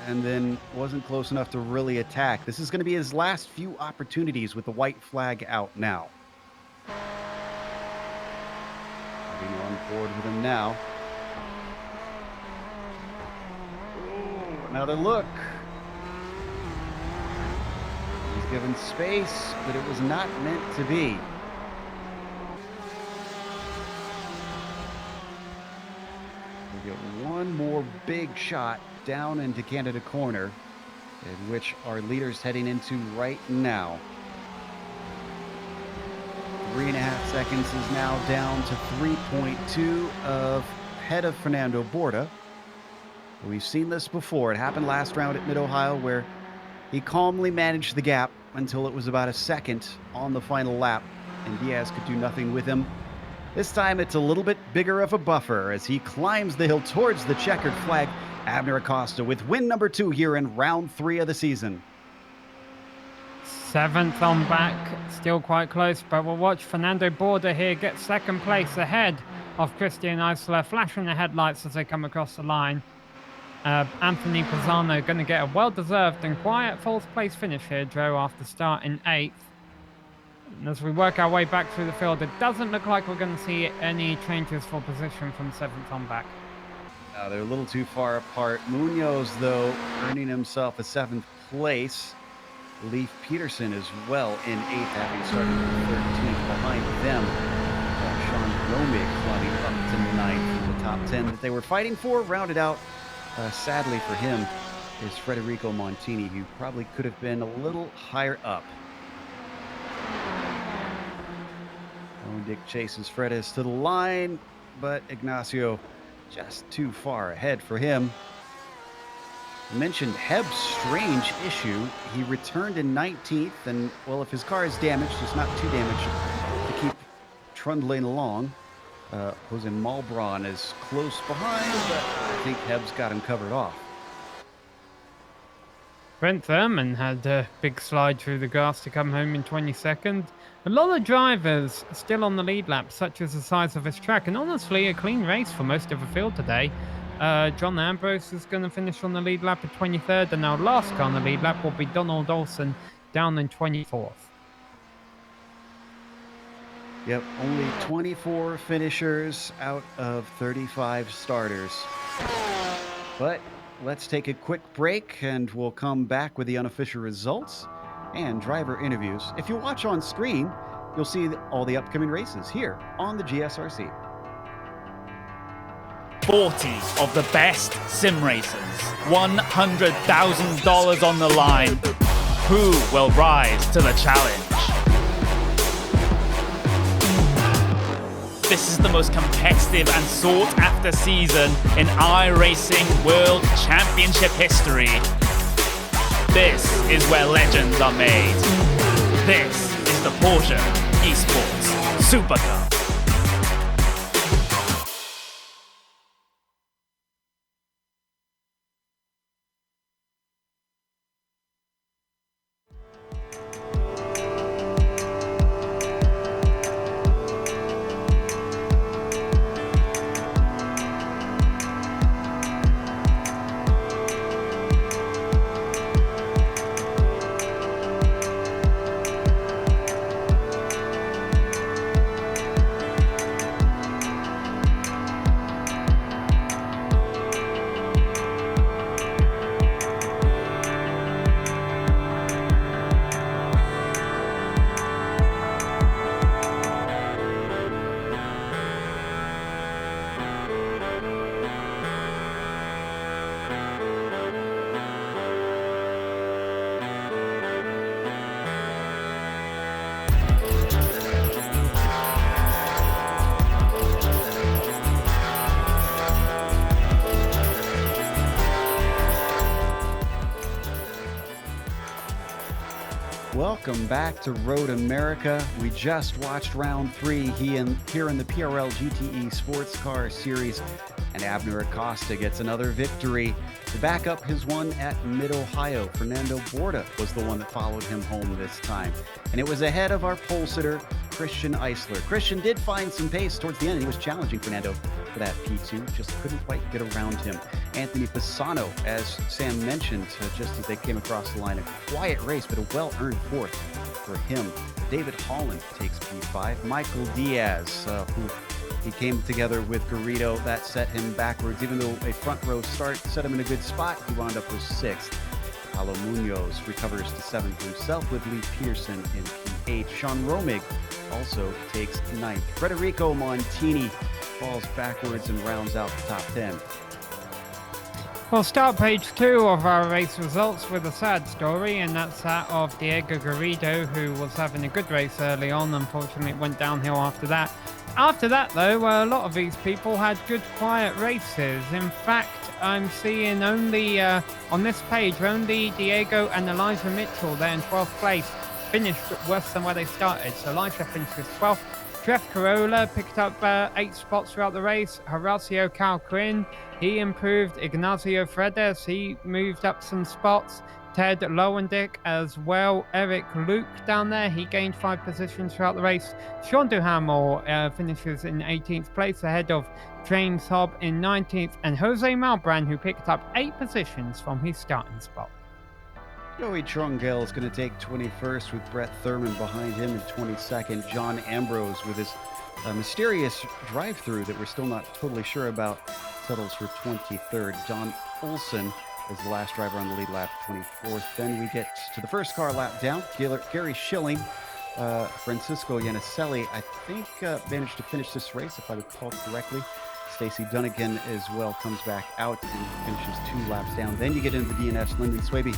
and then wasn't close enough to really attack. This is going to be his last few opportunities with the white flag out now. Getting on board with him now. Ooh, another look. He's given space, but it was not meant to be. We get one more big shot down into Canada Corner, in which our leader's heading into right now. 3.5 seconds is now down to 3.2 ahead of Fernando Borda. We've seen this before. It happened last round at Mid-Ohio where he calmly managed the gap until it was about a second on the final lap, and Diaz could do nothing with him. This time it's a little bit bigger of a buffer as he climbs the hill towards the checkered flag. Abner Acosta with win number 2 here in round 3 of the season. 7th on back, still quite close, but we'll watch Fernando Borda here get 2nd place ahead of Christian Eisler, flashing the headlights as they come across the line. Anthony Pisano going to get a well-deserved and quiet 4th place finish here, Joe, after starting 8th. And as we work our way back through the field, it doesn't look like we're going to see any changes for position from 7th on back. They're a little too far apart. Munoz, though, earning himself a 7th place. Leif Peterson as well in 8th, having started 13th behind them. Sean Romig climbing up to 9th in the top 10 that they were fighting for. Rounded out, sadly for him, is Federico Montini, who probably could have been a little higher up. Owen Dick chases Fredes to the line, but Ignacio just too far ahead for him. I mentioned Heb's strange issue. He returned in 19th, and, well, if his car is damaged, it's not too damaged to keep trundling along. Jose Malbron is close behind, but I think Heb's got him covered off. Brent Thurman had a big slide through the grass to come home in 22nd. A lot of drivers still on the lead lap, such as the size of this track, and honestly a clean race for most of the field today. John Ambrose is going to finish on the lead lap at 23rd, and our last car on the lead lap will be Donald Olsen down in 24th. Yep, only 24 finishers out of 35 starters. But let's take a quick break, and we'll come back with the unofficial results and driver interviews. If you watch on screen, you'll see all the upcoming races here on the GSRC. 40 of the best sim racers, $100,000 on the line. Who will rise to the challenge? This is the most competitive and sought-after season in iRacing World Championship history. This is where legends are made. This is the Porsche Esports Supercar. Welcome back to Road America. We just watched round 3 here in the PRL GTE Sportscar Series, and Abner Acosta gets another victory. The backup has won at Mid-Ohio. Fernando Borda was the one that followed him home this time, and it was ahead of our pole sitter, Christian Eisler. Christian did find some pace towards the end, and he was challenging Fernando for that P2, just couldn't quite get around him. Anthony Pisano, as Sam mentioned, just as they came across the line, a quiet race, but a well-earned fourth for him. David Holland takes P5. Michael Diaz, who he came together with Garrido, that set him backwards. Even though a front row start set him in a good spot, he wound up with 6th. Paulo Munoz recovers to 7th himself with Lee Peterson in P8. Sean Romig also takes 9th. Federico Montini falls backwards and rounds out the top 10. We'll start page 2 of our race results with a sad story, and that's that of Diego Garrido, who was having a good race early on. Unfortunately, it went downhill after that. After that, though, a lot of these people had good, quiet races. In fact, I'm seeing only, on this page, only Diego and Elijah Mitchell, they're in 12th place, finished worse than where they started. So Elijah finishes 12th. Jeff Carolla picked up 8 spots throughout the race. Horacio Calquin, he improved. Ignacio Fredes, he moved up some spots. Ted Lowendick as well. Eric Luke down there, he gained 5 positions throughout the race. Sean Duhamel finishes in 18th place ahead of James Hobb in 19th. And Jose Malbran, who picked up 8 positions from his starting spot. Joey Trungell is going to take 21st with Brett Thurman behind him in 22nd. John Ambrose with his mysterious drive-through that we're still not totally sure about settles for 23rd. John Olson is the last driver on the lead lap, 24th. Then we get to the first car lap down. Gary Schilling, Francisco Yaniselli, I think managed to finish this race, if I recall correctly. Stacey Dunnigan as well comes back out and finishes 2 laps down. Then you get into the DNS. Lyndon Swaby,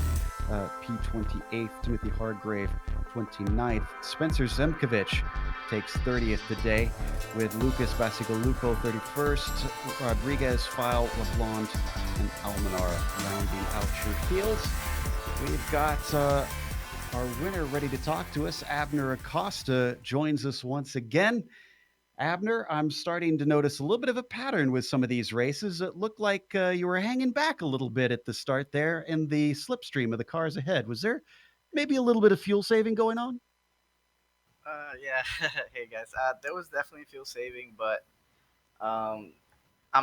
P28th. Timothy Hargrave, 29th. Spencer Zemkovich takes 30th today, with Lucas Basigalupo 31st. Rodriguez, File, LeBlanc, and Almenara rounding out your fields. We've got our winner ready to talk to us. Abner Acosta joins us once again. Abner, I'm starting to notice a little bit of a pattern with some of these races. It looked like you were hanging back a little bit at the start there in the slipstream of the cars ahead. Was there maybe a little bit of fuel saving going on? Yeah. Hey guys. There was definitely fuel saving, but I'm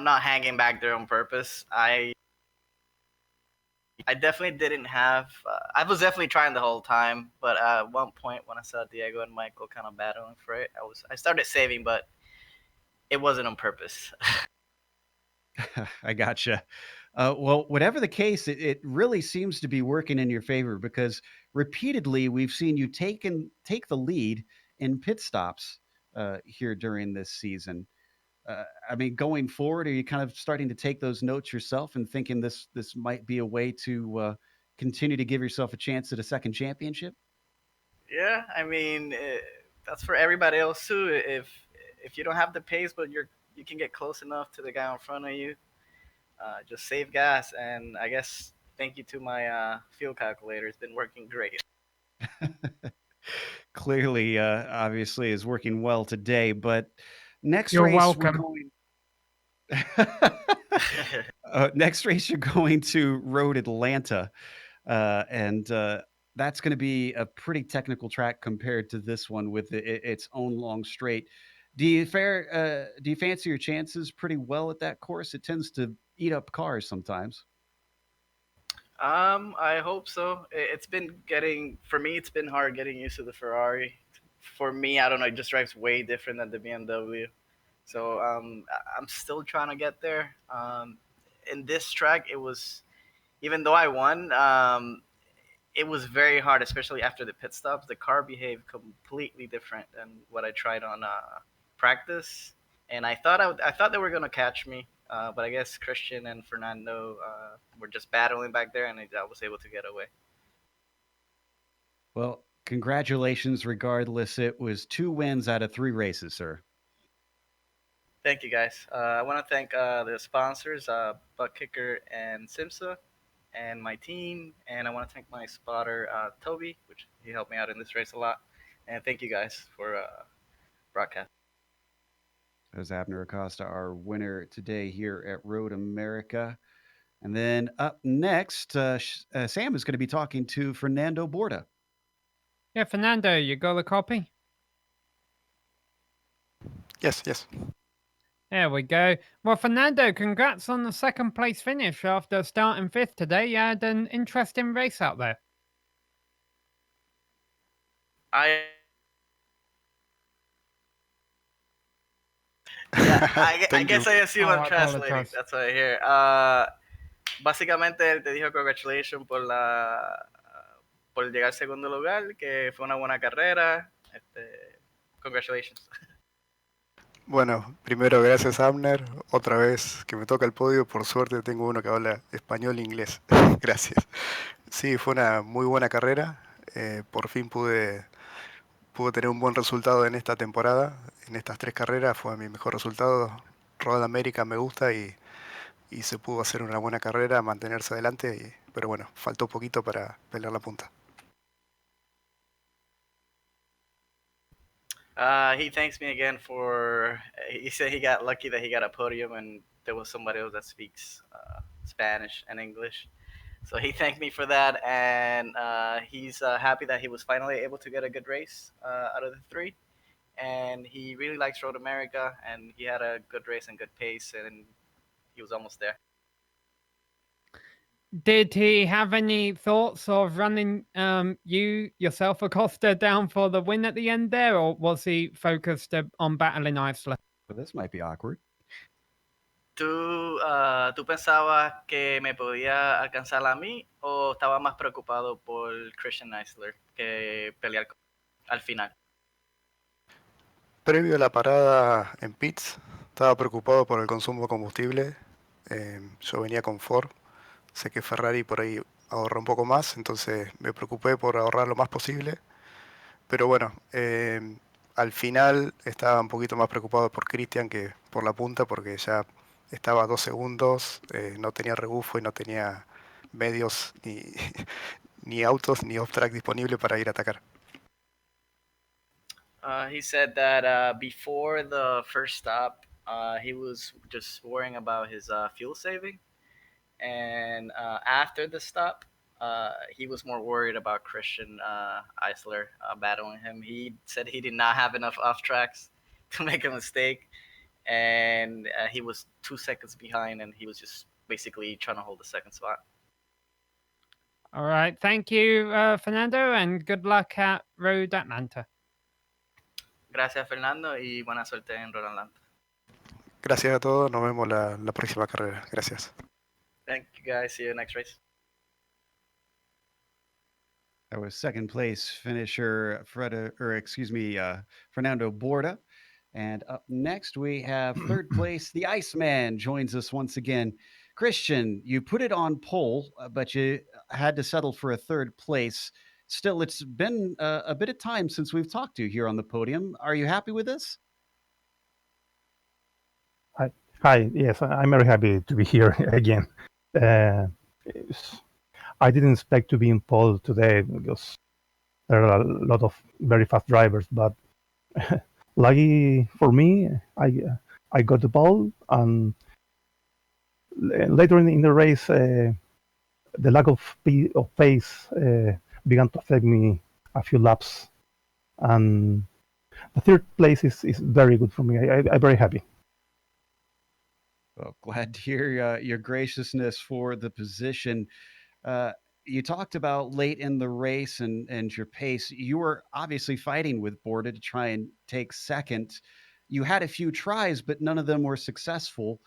not hanging back there on purpose. I definitely didn't have. I was definitely trying the whole time, but at one point when I saw Diego and Michael kind of battling for it, I started saving, but it wasn't on purpose. I gotcha. Well, whatever the case, it really seems to be working in your favor, because repeatedly we've seen you take the lead in pit stops here during this season. I mean, going forward, are you kind of starting to take those notes yourself and thinking this might be a way to continue to give yourself a chance at a second championship? Yeah, I mean that's for everybody else too. If you don't have the pace, but you can get close enough to the guy in front of you, just save gas. And I guess thank you to my fuel calculator. It's been working great. Clearly, obviously, is working well today. But next You're race welcome. we're going. Next race, you're going to Road Atlanta, and that's going to be a pretty technical track compared to this one with its own long straight. Do you fancy your chances pretty well at that course? It tends to eat up cars sometimes. I hope so. It's been for me. It's been hard getting used to the Ferrari. For me, I don't know. It just drives way different than the BMW. So I'm still trying to get there. In this track, it was, even though I won, it was very hard, especially after the pit stops. The car behaved completely different than what I tried on practice, and I thought they were gonna catch me, but I guess Christian and Fernando were just battling back there, and I was able to get away. Well, congratulations. Regardless, it was 2 wins out of 3 races, sir. Thank you, guys. I want to thank the sponsors, Butt Kicker and Simsa. and my team. And I want to thank my spotter, Toby, which he helped me out in this race a lot. And thank you guys for broadcast. There's Abner Acosta, our winner today here at Road America. And then up next, Sam is going to be talking to Fernando Borda. Yeah, Fernando, you got a copy? Yes, yes. There we go. Well, Fernando, congrats on the second place finish after starting fifth today. You had an interesting race out there. I Yeah, I Thank guess you. I assume Oh, I'm I translating. apologize. That's what I hear. Básicamente él te dijo congratulations por llegar segundo lugar, que fue una buena carrera. Congratulations. Bueno, primero gracias Abner, otra vez que me toca el podio, por suerte tengo uno que habla español e inglés. Gracias. Sí, fue una muy buena carrera, por fin pude tener un buen resultado en esta temporada, en estas 3 carreras fue mi mejor resultado. Road America me gusta y se pudo hacer una buena carrera, mantenerse adelante, pero bueno, faltó poquito para pelear la punta. He thanks me again for. He said he got lucky that he got a podium, and there was somebody else that speaks Spanish and English. So he thanked me for that, and he's happy that he was finally able to get a good race out of the 3. And he really likes Road America, and he had a good race and good pace, and he was almost there. Did he have any thoughts of running yourself, Acosta, down for the win at the end there, or was he focused on battling Isla? Well, this might be awkward. ¿Tú pensabas que me podía alcanzar a mí o estaba más preocupado por Christian Eisler que pelear al final? Previo a la parada en pits, estaba preocupado por el consumo de combustible. Yo venía con Ford, sé que Ferrari por ahí ahorra un poco más, entonces me preocupé por ahorrar lo más posible. Pero bueno, al final estaba un poquito más preocupado por Christian que por la punta, porque ya estaba a 2 segundos, no tenía rebufo y no tenía medios ni, ni autos ni off-track disponible para ir a atacar. He said that before the first stop, he was just worrying about his fuel saving. And after the stop, he was more worried about Christian Eisler battling him. He said he did not have enough off tracks to make a mistake. And he was 2 seconds behind, and he was just basically trying to hold the second spot. All right. Thank you, Fernando, and good luck at Road Atlanta. Gracias, Fernando, y buena suerte en Road Atlanta. Gracias a todos, nos vemos la próxima carrera. Gracias. Thank you, guys. See you next race. That was second place finisher Fernando Borda. And up next we have third place. The Iceman joins us once again. Christian, you put it on pole, but you had to settle for a third place. Still, it's been a bit of time since we've talked to you here on the podium. Are you happy with this? Hi. Yes, I'm very happy to be here again. I didn't expect to be in pole today because there are a lot of very fast drivers, but lucky for me, I got the pole, and later in the race, the lack of pace began to affect me a few laps, and the third place is very good for me. I'm very happy. Well, glad to hear your graciousness for the position. You talked about late in the race and your pace. You were obviously fighting with Borda to try and take second. You had a few tries, but none of them were successful.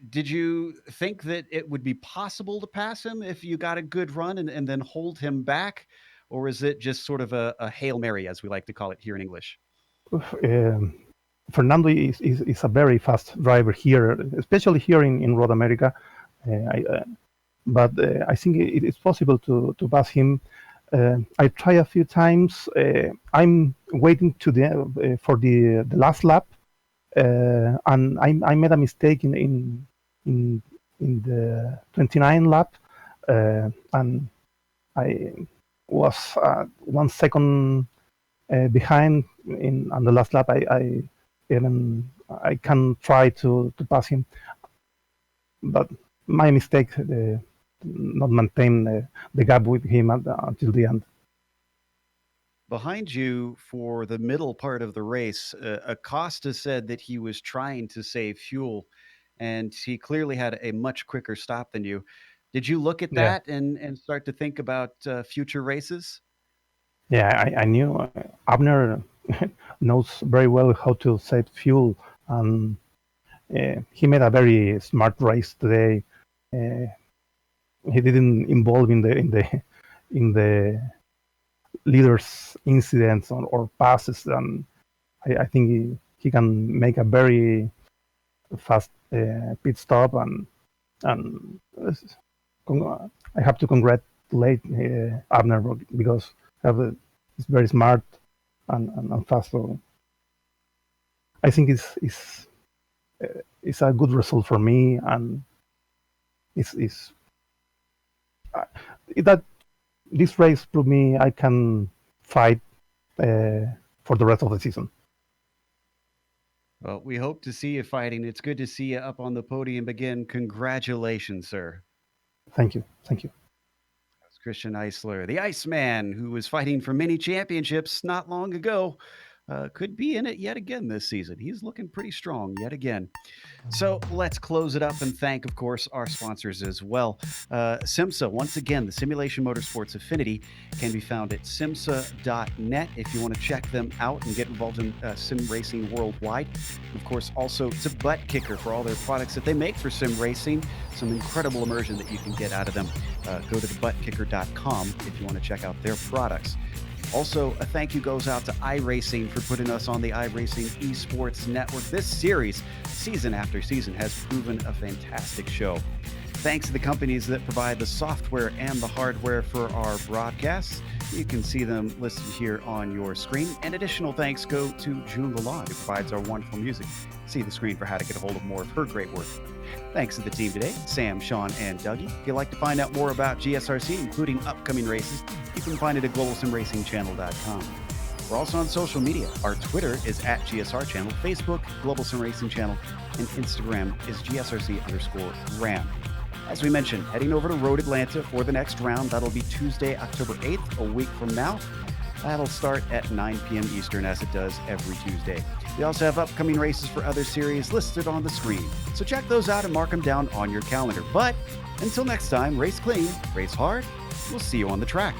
Did you think that it would be possible to pass him if you got a good run and then hold him back? Or is it just sort of a Hail Mary, as we like to call it here in English? Fernando is a very fast driver here, especially here in Road America. But I think it's possible to pass him. I try a few times. I'm waiting for the last lap, and I made a mistake in the 29 lap, and I was 1 second behind on the last lap. I can try to pass him, but my mistake not maintain the gap with him until the end. Behind you for the middle part of the race, Acosta said that he was trying to save fuel, and he clearly had a much quicker stop than you. Did you look at Yeah. that and start to think about future races? Yeah, I knew Abner knows very well how to save fuel, and he made a very smart race today. He didn't involve in the leaders' incidents or passes, and I think he can make a very fast pit stop, and I have to congratulate Abner because he's very smart and fast. So I think it's a good result for me, and it's that this race proved me I can fight for the rest of the season. Well, we hope to see you fighting. It's good to see you up on the podium again. Congratulations, sir. Thank you. Thank you. That's Christian Eisler, the Iceman, who was fighting for many championships not long ago. Could be in it yet again this season. He's looking pretty strong yet again. So let's close it up and thank, of course, our sponsors as well. SIMSA, once again, the Simulation Motorsports Affinity can be found at simsa.net if you want to check them out and get involved in sim racing worldwide. Of course, also to Butt Kicker for all their products that they make for sim racing. Some incredible immersion that you can get out of them. Go to thebuttkicker.com if you want to check out their products. Also, a thank you goes out to iRacing for putting us on the iRacing Esports Network. This series, season after season, has proven a fantastic show. Thanks to the companies that provide the software and the hardware for our broadcasts. You can see them listed here on your screen. And additional thanks go to June Lalonde, who provides our wonderful music. See the screen for how to get a hold of more of her great work. Thanks to the team today, Sam, Sean, and Dougie. If you'd like to find out more about GSRC, including upcoming races, you can find it at globalsimracingchannel.com. We're also on social media. Our Twitter is at GSR Channel, Facebook, Global Sim Racing Channel, and Instagram is GSRC_RAM. As we mentioned, heading over to Road Atlanta for the next round. That'll be Tuesday, October 8th, a week from now. That'll start at 9 p.m. Eastern, as it does every Tuesday. We also have upcoming races for other series listed on the screen. So check those out and mark them down on your calendar. But until next time, race clean, race hard. We'll see you on the track.